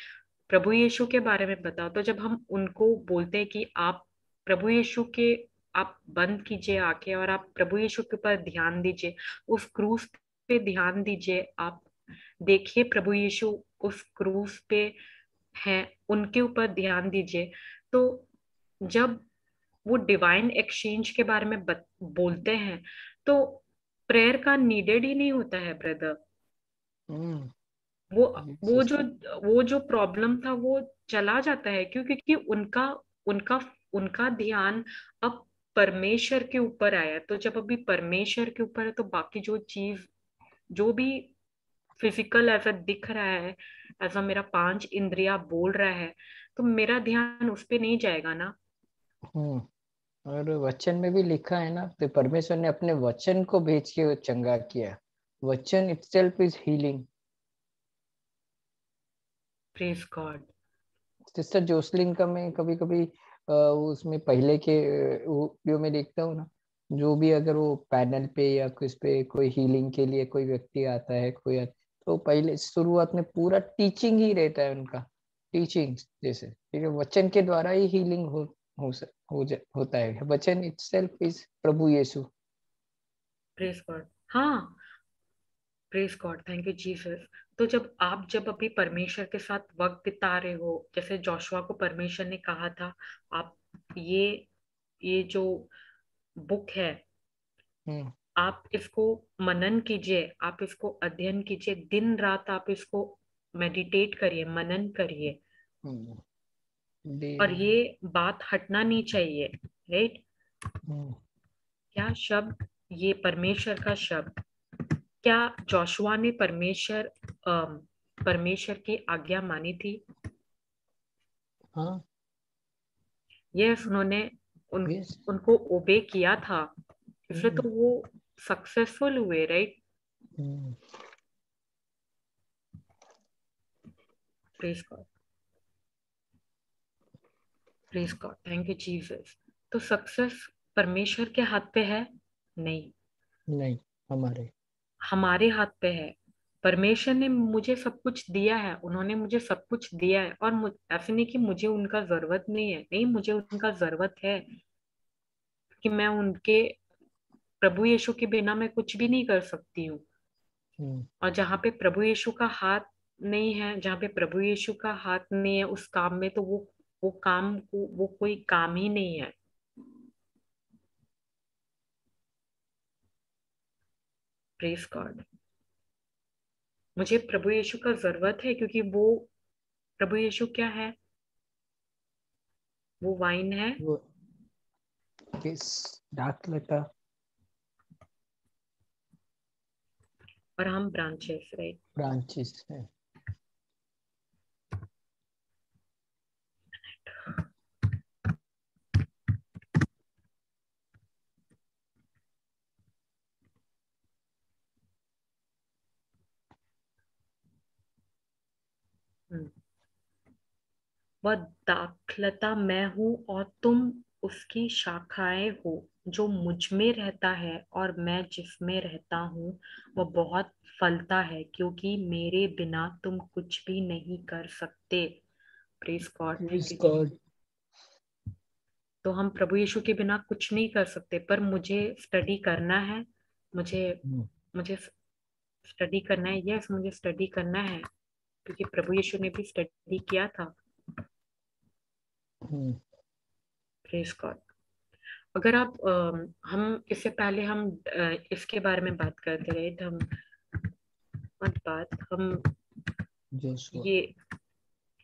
प्रभु यीशु के बारे में बताओ। तो जब हम उनको बोलते हैं कि आप प्रभु यीशु के, आप बंद कीजिए आंखें और आप प्रभु यीशु के ऊपर ध्यान दीजिए, उस क्रूस पे ध्यान दीजिए, आप देखिए प्रभु यीशु उस क्रूस पे हैं, उनके ऊपर ध्यान दीजिए। तो जब वो डिवाइन एक्सचेंज के बारे में बोलते हैं, तो प्रेयर का नीडेड ही नहीं होता है ब्रदर। हम्म। वो वो जो सिस्टर। वो जो प्रॉब्लम था वो चला जाता है, क्योंकि उनका उनका उनका ध्यान अब परमेश्वर के ऊपर आया। तो जब अभी परमेश्वर के ऊपर है, तो बाकी जो चीज, जो भी फिजिकल ऐसा दिख रहा है, ऐसा मेरा पांच इंद्रिया बोल रहा है, तो मेरा ध्यान उस पे नहीं जाएगा ना। हम्म। और वचन में भी लिखा है ना, तो परमेश्वर ने अपने वचन को भेज के वो चंगा किया। वचन itself is healing. Praise God. Sister Jocelyn का मैं कभी कभी उसमें पहले के वीडियो में देखता हूँ ना, जो भी अगर वो पैनल पे या किस पे कोई हीलिंग के लिए कोई व्यक्ति आता है, तो पहले शुरुआत में पूरा टीचिंग ही रहता है उनका। टीचिंग जैसे, ठीक है, वचन के द्वारा ही हीलिंग होता है। वचन इटसेल्फ इज प्रभु यीशु। Praise God. हाँ, praise God, thank you Jesus. तो जब अभी परमेश्वर के साथ वक्त बिता रहे हो, जैसे जोशुआ को परमेश्वर ने कहा था, आप ये ये जो बुक है, हम्म। आप इसको मनन कीजिए, आप इसको अध्ययन कीजिए, दिन रात आप इसको मेडिटेट करिए, मनन करिए। हम्म। और ये बात हटना नहीं चाहिए, राइट? हम्म। क्या शब्द, ये परमेश्वर का शब्द, क्या जोशुआ ने परमेश्वर की आज्ञा मानी थी? हाँ। यस, उन्होंने यस। उनको ओबे किया था, इसलिए हम्म। तो वो सक्सेसफुल हुए, right? Hmm. Praise God, praise God, thank you Jesus. तो सक्सेस परमेश्वर के हाथ पे है? नहीं, नहीं, हमारे। हमारे हाथ पे है। परमेश्वर ने मुझे सब कुछ दिया है, उन्होंने मुझे सब कुछ दिया है, और ऐसे नहीं कि मुझे उनका जरूरत नहीं है, नहीं, मुझे उनका जरूरत है, कि मैं उनके, प्रभु यीशु के बिना मैं कुछ भी नहीं कर सकती हूँ। हम्म। और जहाँ पे प्रभु यीशु का हाथ नहीं है, जहाँ पे प्रभु यीशु का हाथ नहीं है उस काम में, तो वो कोई काम ही नहीं है। Praise God. मुझे प्रभु यीशु का जरूरत है, क्योंकि वो, प्रभु यीशु क्या है? वो वाइन है, वो किस दाखलता। और हम ब्रांचेस, राइट? ब्रांचेस है। वह दाखलता मैं हूँ और तुम उसकी शाखाएं हो। जो मुझ में रहता है और मैं जिसमें रहता हूँ, वह बहुत फलता है, क्योंकि मेरे बिना तुम कुछ भी नहीं कर सकते। Praise God, thank praise you ji. God. तो हम प्रभु यीशु के बिना कुछ नहीं कर सकते, पर मुझे स्टडी करना है। मुझे मुझे स्टडी करना है, यस, मुझे स्टडी करना है, क्योंकि प्रभु यीशु ने भी स्टडी किया था। Praise God. अगर आप हम इससे पहले हम इसके बारे में बात करते रहे, तो हम जोशुआ। ये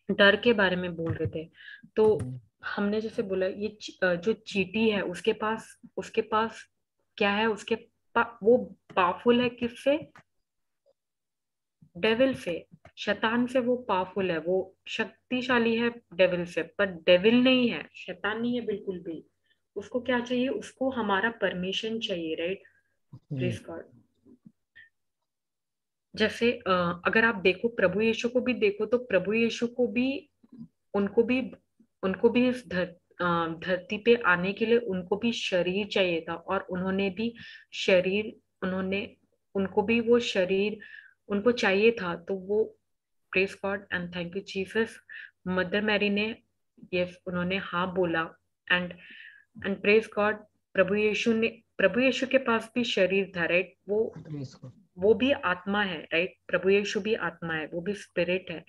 डर के बारे में बोल रहे थे। तो हमने जैसे बोला, ये जो चींटी है, उसके पास क्या है? वो पावरफुल है किससे? डेविल से, शैतान से वो पावरफुल है, वो शक्तिशाली है डेविल से, पर डेविल नहीं है, शैतान नहीं है बिल्कुल भी। उसको क्या चाहिए, उसको हमारा परमिशन चाहिए, राइट? Praise God. जैसे अगर आप देखो प्रभु यीशु को भी देखो, तो प्रभु यीशु को भी उनको भी उनको भी इस धरती पे आने के लिए उनको भी शरीर चाहिए था, और उन्होंने भी शरीर उन्होंने उनको भी वो शरीर उनको चाहिए था। तो वो praise God and thank you Jesus, mother Mary ने यस उन्होंने हाँ बोला। एंड एंड प्रेज गॉड, प्रभु यीशु के पास भी शरीर था, राइट? वो भी आत्मा है, राइट? प्रभु यीशु भी आत्मा है, वो भी स्पिरिट है।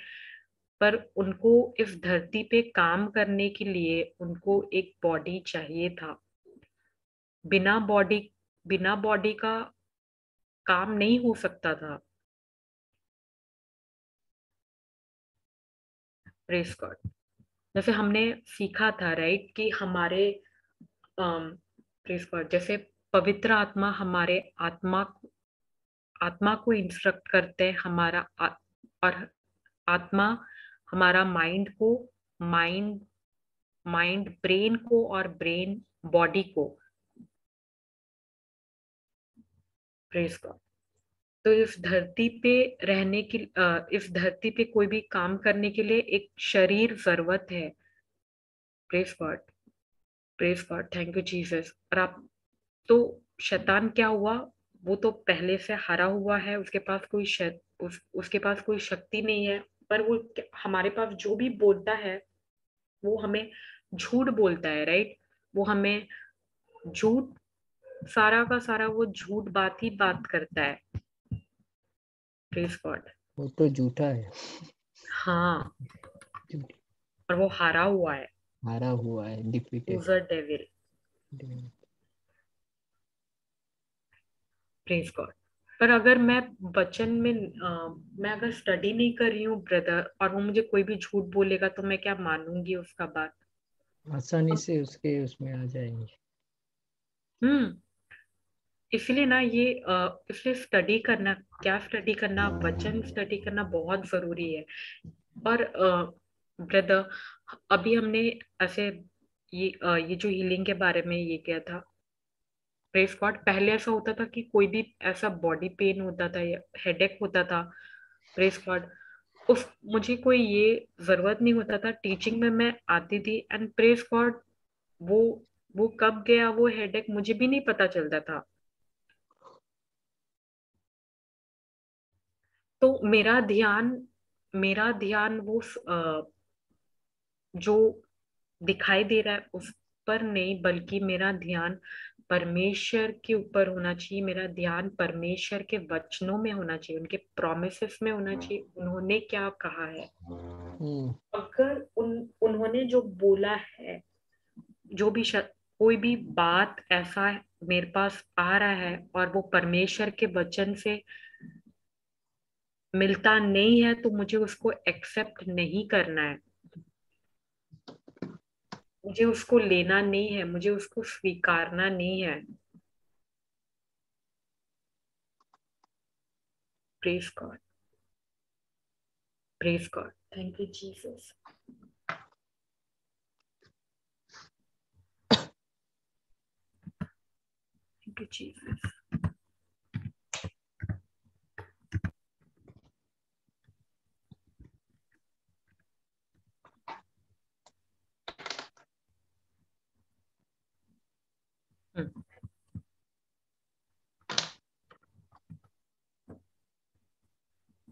पर उनको इस धरती पे काम करने के लिए उनको एक बॉडी चाहिए था। बिना बॉडी का काम नहीं हो सकता था। Praise God. जैसे हमने सीखा था, राइट, कि हमारे प्रेज गॉड, जैसे पवित्र आत्मा हमारे आत्मा को इंस्ट्रक्ट करते हैं, और आत्मा हमारा माइंड माइंड ब्रेन को, और ब्रेन बॉडी को। Praise God. तो इस धरती पे कोई भी काम करने के लिए एक शरीर जरूरत है। Praise God, praise God, thank you Jesus. और आप तो शैतान क्या हुआ, वो तो पहले से हारा हुआ है, उसके पास कोई शक्ति नहीं है। पर वो हमारे पास जो भी बोलता है वो हमें झूठ बोलता है, राइट? वो हमें झूठ, सारा का सारा वो झूठ बात ही बात करता है। Praise God. वो तो झूठा है। हाँ, और वो हारा हुआ है, हारा हुआ है, डिफीटेड। डेविल। Praise God. पर अगर मैं वचन में मैं अगर स्टडी नहीं कर रही हूँ ब्रदर, और वो मुझे कोई भी झूठ बोलेगा, तो मैं क्या मानूंगी उसका बात? आसानी से उसके उसमें आ जाएंगे। हम्म। इसलिए ना ये इसलिए स्टडी करना, वचन स्टडी करना बहुत जरूरी है। और ब्रदर, अभी हमने ऐसे ये जो हीलिंग के बारे में ये किया था, प्रेस गॉड, पहले ऐसा होता था कि कोई भी ऐसा बॉडी पेन होता था या हेडेक होता था, प्रेस गॉड, उस मुझे कोई ये जरूरत नहीं होता था, टीचिंग में मैं आती थी एंड प्रेस गॉड, वो वो कब गया वो हेडेक मुझे भी नहीं पता चलता था। तो मेरा ध्यान वो जो दिखाई दे रहा है उस पर नहीं, बल्कि मेरा ध्यान परमेश्वर के ऊपर होना चाहिए। मेरा ध्यान परमेश्वर के वचनों में होना चाहिए, उनके प्रॉमिसेस में होना चाहिए, उन्होंने क्या कहा है। अगर उन्होंने जो बोला है, जो भी कोई भी बात ऐसा मेरे पास आ रहा है और वो परमेश्वर के वचन से मिलता नहीं है, तो मुझे उसको एक्सेप्ट नहीं करना है, मुझे उसको लेना नहीं है, मुझे उसको स्वीकारना नहीं है। Praise God, praise God, thank you Jesus. Thank you Jesus.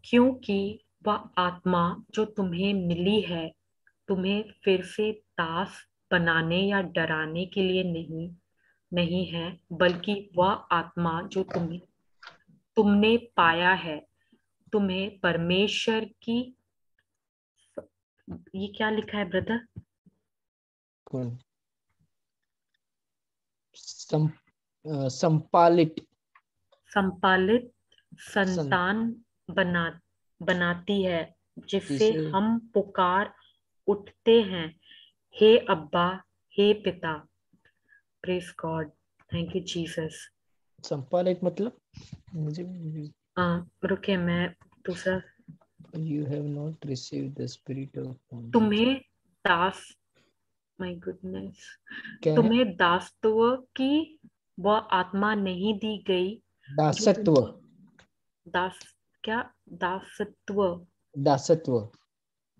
क्योंकि वह आत्मा जो तुम्हें मिली है, तुम्हें फिर से दास बनाने या डराने के लिए नहीं है, बल्कि वह आत्मा जो तुमने पाया है, तुम्हें परमेश्वर की, ये क्या लिखा है ब्रदर? संपालित संपालित संतान बना बनाती है, जिससे हम पुकार उठते हैं, हे अब्बा, हे पिता। Praise God, thank you Jesus. संपालित मतलब मुझे रुके, मैं दूसरा, You have not received the spirit of bondage. तुम्हें दास माय गुडनेस, क्या है? तुम्हें दासत्व की वह आत्मा नहीं दी गई जो दासत्व, दास क्या दासत्व, दासत्व,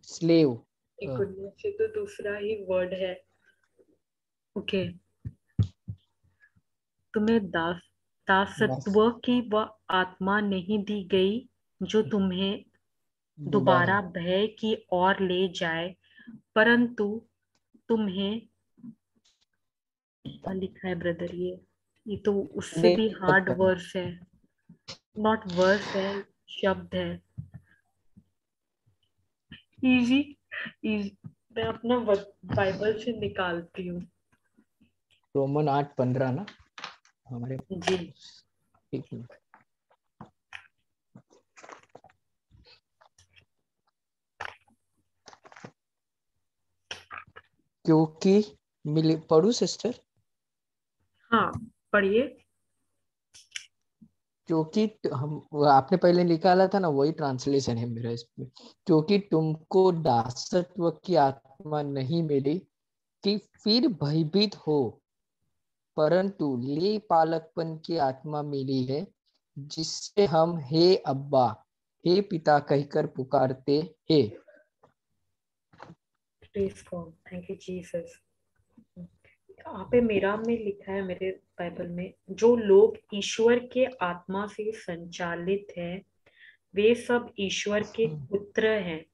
स्लेव। एक गुडनेस से तो दूसरा ही वर्ड है। ओके, तुम्हें दास दासत्व की वह आत्मा नहीं दी गई जो तुम्हें दोबारा। दोबारा भय की ओर ले जाए, परंतु तुम्हें, क्या लिखा है ब्रदर, ये तो उससे भी हार्ड वर्स है, नॉट वर्स है, शब्द है। इजी, इजी, मैं अपना बाइबल से निकालती हूँ। रोमन 8:15 ना हमारे। जी, एक मिनट। क्योंकि मिले, पढ़ू सिस्टर? हाँ पढ़िए। क्योंकि हम, वो आपने पहले निकाला था ना, वही ट्रांसलेशन है मेरा इसमें। क्योंकि तुमको दासत्व की आत्मा नहीं मिली कि फिर भयभीत हो, परंतु ले पालकपन की आत्मा मिली है, जिससे हम हे अब्बा, हे पिता कहकर पुकारते हैं। Praise God, thank you Jesus. यहाँ पे मेरा में लिखा है मेरे बाइबल में, जो लोग ईश्वर के आत्मा से संचालित हैं वे सब ईश्वर के पुत्र हैं।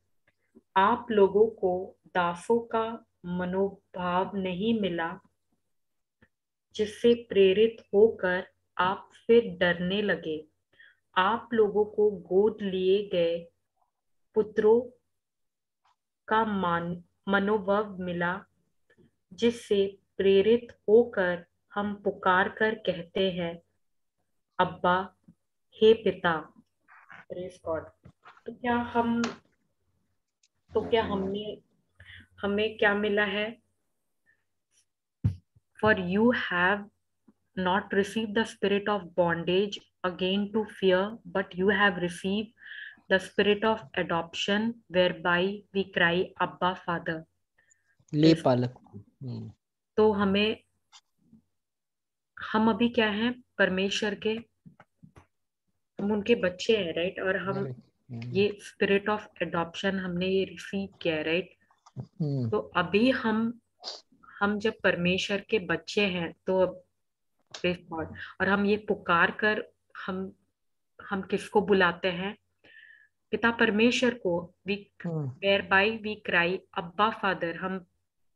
आप लोगों को दासों का मनोभाव नहीं मिला जिससे प्रेरित होकर आप फिर डरने लगे। आप लोगों को गोद लिए गए पुत्रों का मनोभाव मिला जिससे प्रेरित होकर हम पुकार कर कहते हैं, अब्बा, हे पिता। Praise God. तो क्या हम तो क्या हमने हमें क्या मिला है? For you have not received the spirit of bondage again to fear, but you have received the spirit of adoption, whereby we cry, Abba, Father. ले पालक। तो हम अभी क्या हैं? परमेश्वर के, हम उनके बच्चे हैं, राइट? और हम ये स्पिरिट ऑफ एडॉप्शन हमने ये रिसीव किया है, राइट? तो अभी हम जब परमेश्वर के बच्चे हैं तो अब प्रेज गॉड, और हम ये पुकार कर हम किसको बुलाते हैं? पिता परमेश्वर को। We whereby we cry Abba Father. हम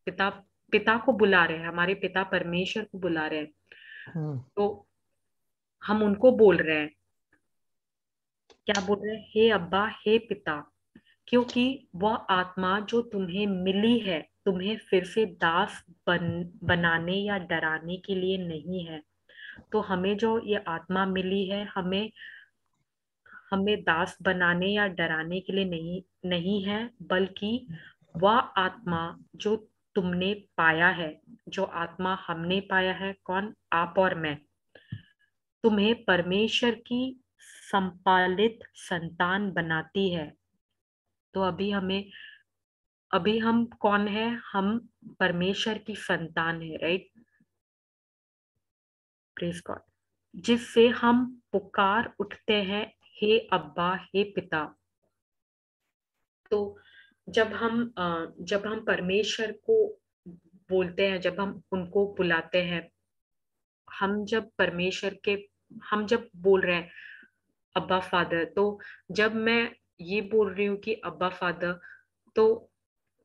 पिता पिता को बुला रहे हैं, हमारे पिता परमेश्वर को बुला रहे हैं। तो हम उनको बोल रहे हैं, क्या बोल रहे हैं? हे अब्बा, हे पिता। क्योंकि वह आत्मा जो तुम्हें मिली है तुम्हें फिर से दास बनाने या डराने के लिए नहीं है। तो हमें जो ये आत्मा मिली है, हमें हमें दास बनाने या डराने के लिए नहीं है, बल्कि वह आत्मा जो तुमने पाया है, जो आत्मा हमने पाया है, कौन? आप और मैं, तुम्हें परमेश्वर की संपालित संतान बनाती है। तो अभी हम कौन है? हम परमेश्वर की संतान है, राइट? Praise God. जिससे हम पुकार उठते हैं, हे अब्बा, हे पिता। तो जब हम परमेश्वर को बोलते हैं, जब हम उनको बुलाते हैं, हम जब परमेश्वर के हम जब बोल रहे हैं अब्बा फादर, तो जब मैं ये बोल रही हूँ कि अब्बा फादर, तो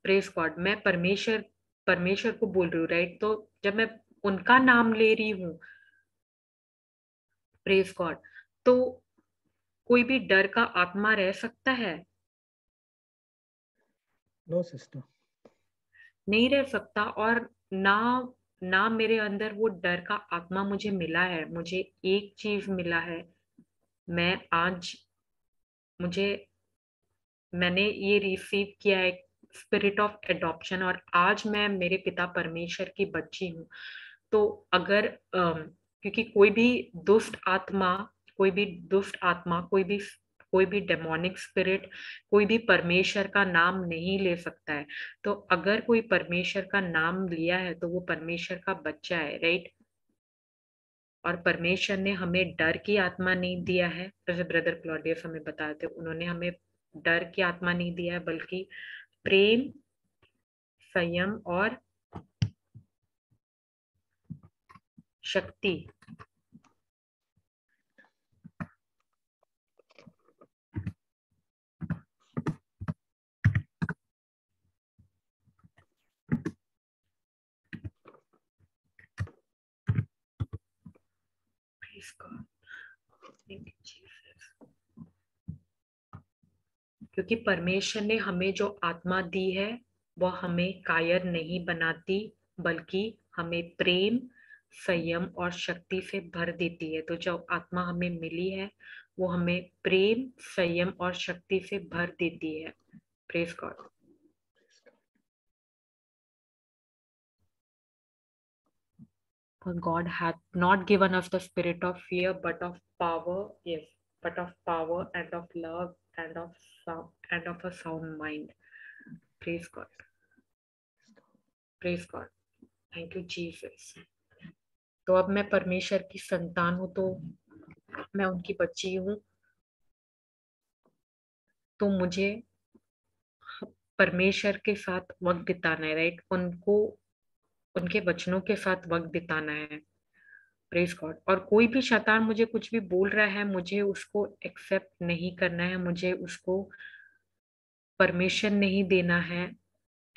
प्रेज गॉड, मैं परमेश्वर को बोल रही हूँ, राइट? तो जब मैं उनका नाम ले रही हूँ, प्रेज गॉड, तो कोई भी डर का आत्मा रह सकता है? नो सिस्टर, नहीं रह सकता। और ना ना मेरे अंदर वो डर का आत्मा मुझे मिला है। मुझे एक चीज मिला है, मैं आज मुझे मैंने ये रिसीव किया है, स्पिरिट ऑफ एडॉप्शन, और आज मैं मेरे पिता परमेश्वर की बच्ची हूँ। तो अगर क्योंकि कोई भी दुष्ट आत्मा, कोई भी कोई भी डेमोनिक स्पिरिट, कोई भी परमेश्वर का नाम नहीं ले सकता है। तो अगर कोई परमेश्वर का नाम लिया है तो वो परमेश्वर का बच्चा है, राइट। और परमेश्वर ने हमें डर की आत्मा नहीं दिया है, जैसे ब्रदर क्लॉडियस हमें बताए थे, उन्होंने हमें डर की आत्मा नहीं दिया है, बल्कि प्रेम, संयम और शक्ति। Praise God. Thank you, Jesus. क्योंकि परमेश्वर ने हमें जो आत्मा दी है वह हमें कायर नहीं बनाती, बल्कि हमें प्रेम, संयम और शक्ति से भर देती है। तो जो आत्मा हमें मिली है वो हमें प्रेम, संयम और शक्ति से भर देती है। Praise God. For God hath not given us the spirit of fear, but of power, yes, but of power and of love and of a sound mind. Praise God. Praise God. Thank you, Jesus. तो अब मैं परमेश्वर की संतान हूँ, तो मैं उनकी बच्ची हूँ, तो मुझे परमेश्वर के साथ वक्त बिताना है, राइट। उनको, उनके वचनों के साथ वक्त बिताना है। Praise God. और कोई भी शैतान मुझे कुछ भी बोल रहा है, मुझे उसको एक्सेप्ट नहीं करना है, मुझे उसको परमिशन नहीं देना है,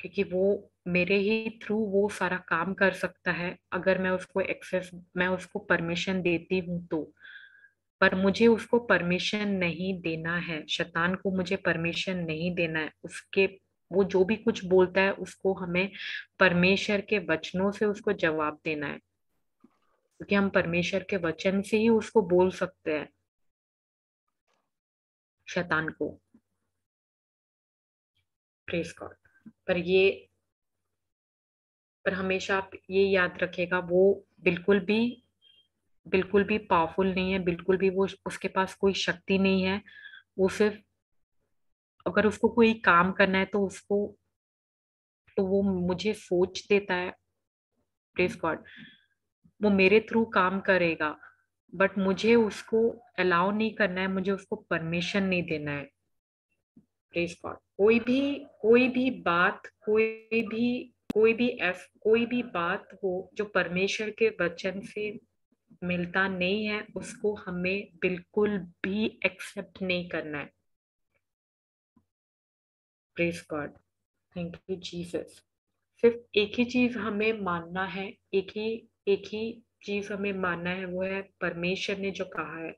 क्योंकि वो मेरे ही थ्रू वो सारा काम कर सकता है अगर मैं उसको मैं उसको परमिशन देती हूँ तो। पर मुझे उसको परमिशन नहीं देना है, शैतान को मुझे परमिशन नहीं देना है। उसके, वो जो भी कुछ बोलता है उसको हमें परमेश्वर के वचनों से उसको जवाब देना है, क्योंकि हम परमेश्वर के वचन से ही उसको बोल सकते हैं शैतान को। Praise God. पर हमेशा आप ये याद रखेगा, वो बिल्कुल भी पावरफुल नहीं है, बिल्कुल भी वो, उसके पास कोई शक्ति नहीं है। वो सिर्फ, अगर उसको कोई काम करना है तो उसको, तो वो मुझे सोच देता है। Praise God. वो मेरे थ्रू काम करेगा, बट मुझे उसको अलाउ नहीं करना है, मुझे उसको परमिशन नहीं देना है। Praise God. कोई भी बात हो जो परमेश्वर के वचन से मिलता नहीं है, उसको हमें बिल्कुल भी एक्सेप्ट नहीं करना है। Praise God. Thank you Jesus. सिर्फ एक ही चीज हमें मानना है, एक ही चीज हमें मानना है, वो है परमेश्वर ने जो कहा है,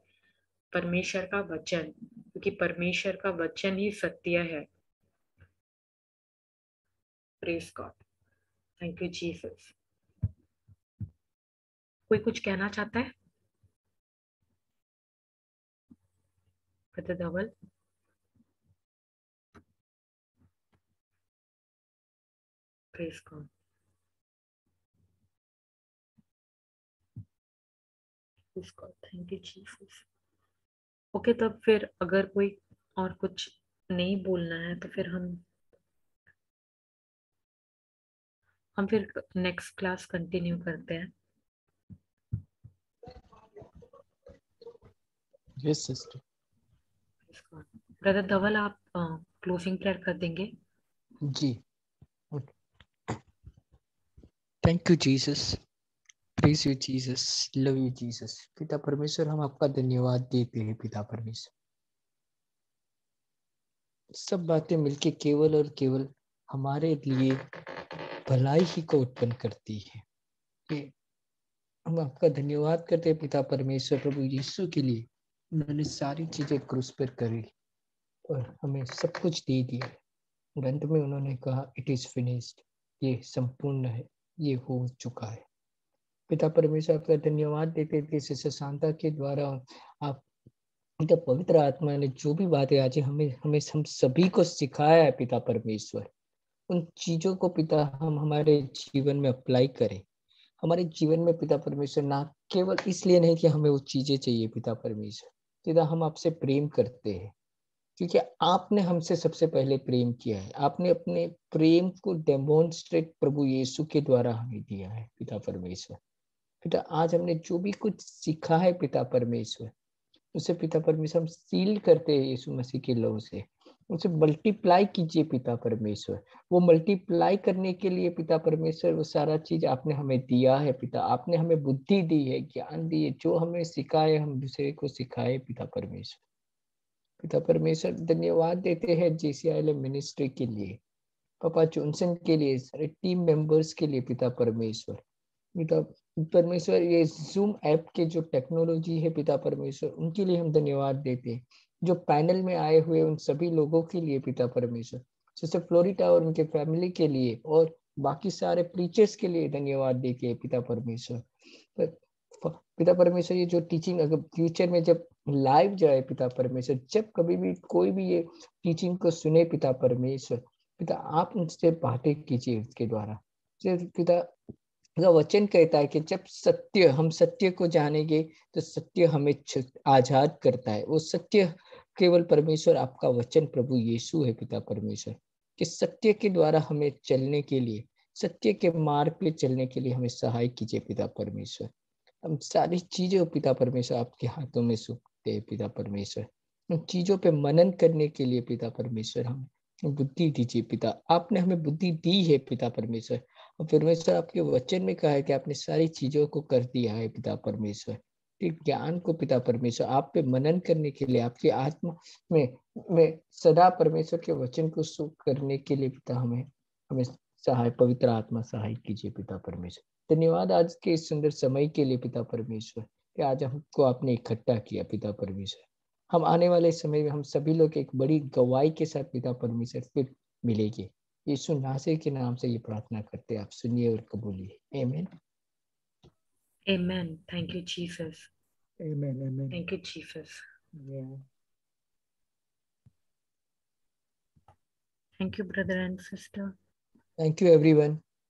परमेश्वर का वचन, क्योंकि परमेश्वर का वचन ही सत्य है। Praise God. Thank you Jesus. कोई कुछ कहना चाहता है? Brother Dhaval. Praise God. Praise God. Thank you Jesus. Okay, तब फिर अगर कोई और कुछ नहीं बोलना है तो फिर हम फिर नेक्स्ट क्लास कंटिन्यू करते हैं। Yes sister. ब्रदर धवल, आप क्लोजिंग प्रेयर कर देंगे? जी। Thank you Jesus, praise you Jesus, love you Jesus. पिता परमेश्वर, हम आपका धन्यवाद देते हैं पिता परमेश्वर। सब बातें मिलके केवल और केवल हमारे लिए भलाई ही को उत्पन्न करती है। ये हम आपका धन्यवाद करते हैं पिता परमेश्वर, प्रभु यीशु के लिए। उन्होंने सारी चीजें क्रूस पर करी और हमें सब कुछ दे दिया। और अंत में उन्होंने कहा इट इज फिनिश्ड, ये संपूर्ण है, ये हो चुका है। पिता परमेश्वर, आपका धन्यवाद देते थे सिस्टर शांता के द्वारा आप पिता पवित्र आत्मा ने जो भी बातें आज हमें हम सभी को सिखाया है पिता परमेश्वर, उन चीजों को पिता हम हमारे जीवन में अप्लाई करें। हमारे जीवन में पिता परमेश्वर, ना केवल इसलिए नहीं कि हमें वो चीजें चाहिए पिता परमेश्वर, पिता हम आपसे प्रेम करते हैं, क्योंकि आपने हमसे सबसे पहले प्रेम किया है। आपने अपने प्रेम को डेमोन्स्ट्रेट प्रभु यीशु के द्वारा हमें दिया है पिता परमेश्वर। पिता आज हमने जो भी कुछ सीखा है पिता परमेश्वर, उसे पिता परमेश्वर हम सील करते हैं यीशु मसीह के लहू से। उसे मल्टीप्लाई कीजिए पिता परमेश्वर। वो मल्टीप्लाई करने के लिए पिता परमेश्वर वो सारा चीज आपने हमें दिया है पिता। आपने हमें बुद्धि दी है, ज्ञान दी है, जो हमें सिखाए हम दूसरे को सिखाए पिता परमेश्वर। पिता परमेश्वर धन्यवाद देते हैं JCILM मिनिस्ट्री के लिए, पापा जॉनसन के लिए, सारे टीम मेंबर्स के लिए पिता परमेश्वर। पिता परमेश्वर ये जूम ऐप के जो टेक्नोलॉजी है पिता परमेश्वर, उनके लिए हम धन्यवाद देते हैं। जो पैनल में आए हुए उन सभी लोगों के लिए पिता परमेश्वर, जैसे फ्लोरिडा और उनके फैमिली के लिए और बाकी सारे प्रीचर्स के लिए धन्यवाद देते हैं पिता परमेश्वर। पिता परमेश्वर ये जो टीचिंग अगर फ्यूचर में जब लाइव जाए पिता परमेश्वर, जब कभी भी कोई भी ये टीचिंग को सुने पिता परमेश्वर, पिता आप उनसे बातें कीजिए उसके द्वारा। पिता का वचन कहता है कि जब सत्य हम सत्य को जानेंगे तो सत्य हमें आजाद करता है। वो सत्य केवल परमेश्वर आपका वचन प्रभु यीशु है पिता परमेश्वर, कि सत्य के द्वारा हमें चलने के लिए, सत्य के मार्ग पे चलने के लिए हमें सहाय कीजिए पिता परमेश्वर। हम सारी चीजें पिता परमेश्वर आपके हाथों में सौंपते हैं पिता परमेश्वर। उन चीजों पे मनन करने के लिए पिता परमेश्वर हमें बुद्धि दीजिए पिता। आपने हमें बुद्धि दी है पिता परमेश्वर, और परमेश्वर आपके वचन में कहा है कि आपने सारी चीजों को कर दिया है पिता परमेश्वर। ज्ञान को पिता परमेश्वर आप पे मनन करने के लिए, आपकी आत्मा में सदा परमेश्वर के वचन को सुख करने के लिए पिता हमें हमें सहाय, पवित्र आत्मा सहाय कीजिए पिता परमेश्वर। धन्यवाद आज के इस सुंदर समय के लिए पिता परमेश्वर, कि आज हमको आपने इकट्ठा किया पिता परमेश्वर। हम आने वाले समय में हम सभी लोग एक बड़ी गवाही के साथ पिता परमेश्वर फिर मिलेंगे। यीशु नासरी के नाम से ये प्रार्थना करते हैं, आप सुनिए और कबूलिए। आमीन। Amen. Thank you, Jesus. Amen. Amen. Thank you, Jesus. Yeah. Thank you, brother and sister. Thank you everyone.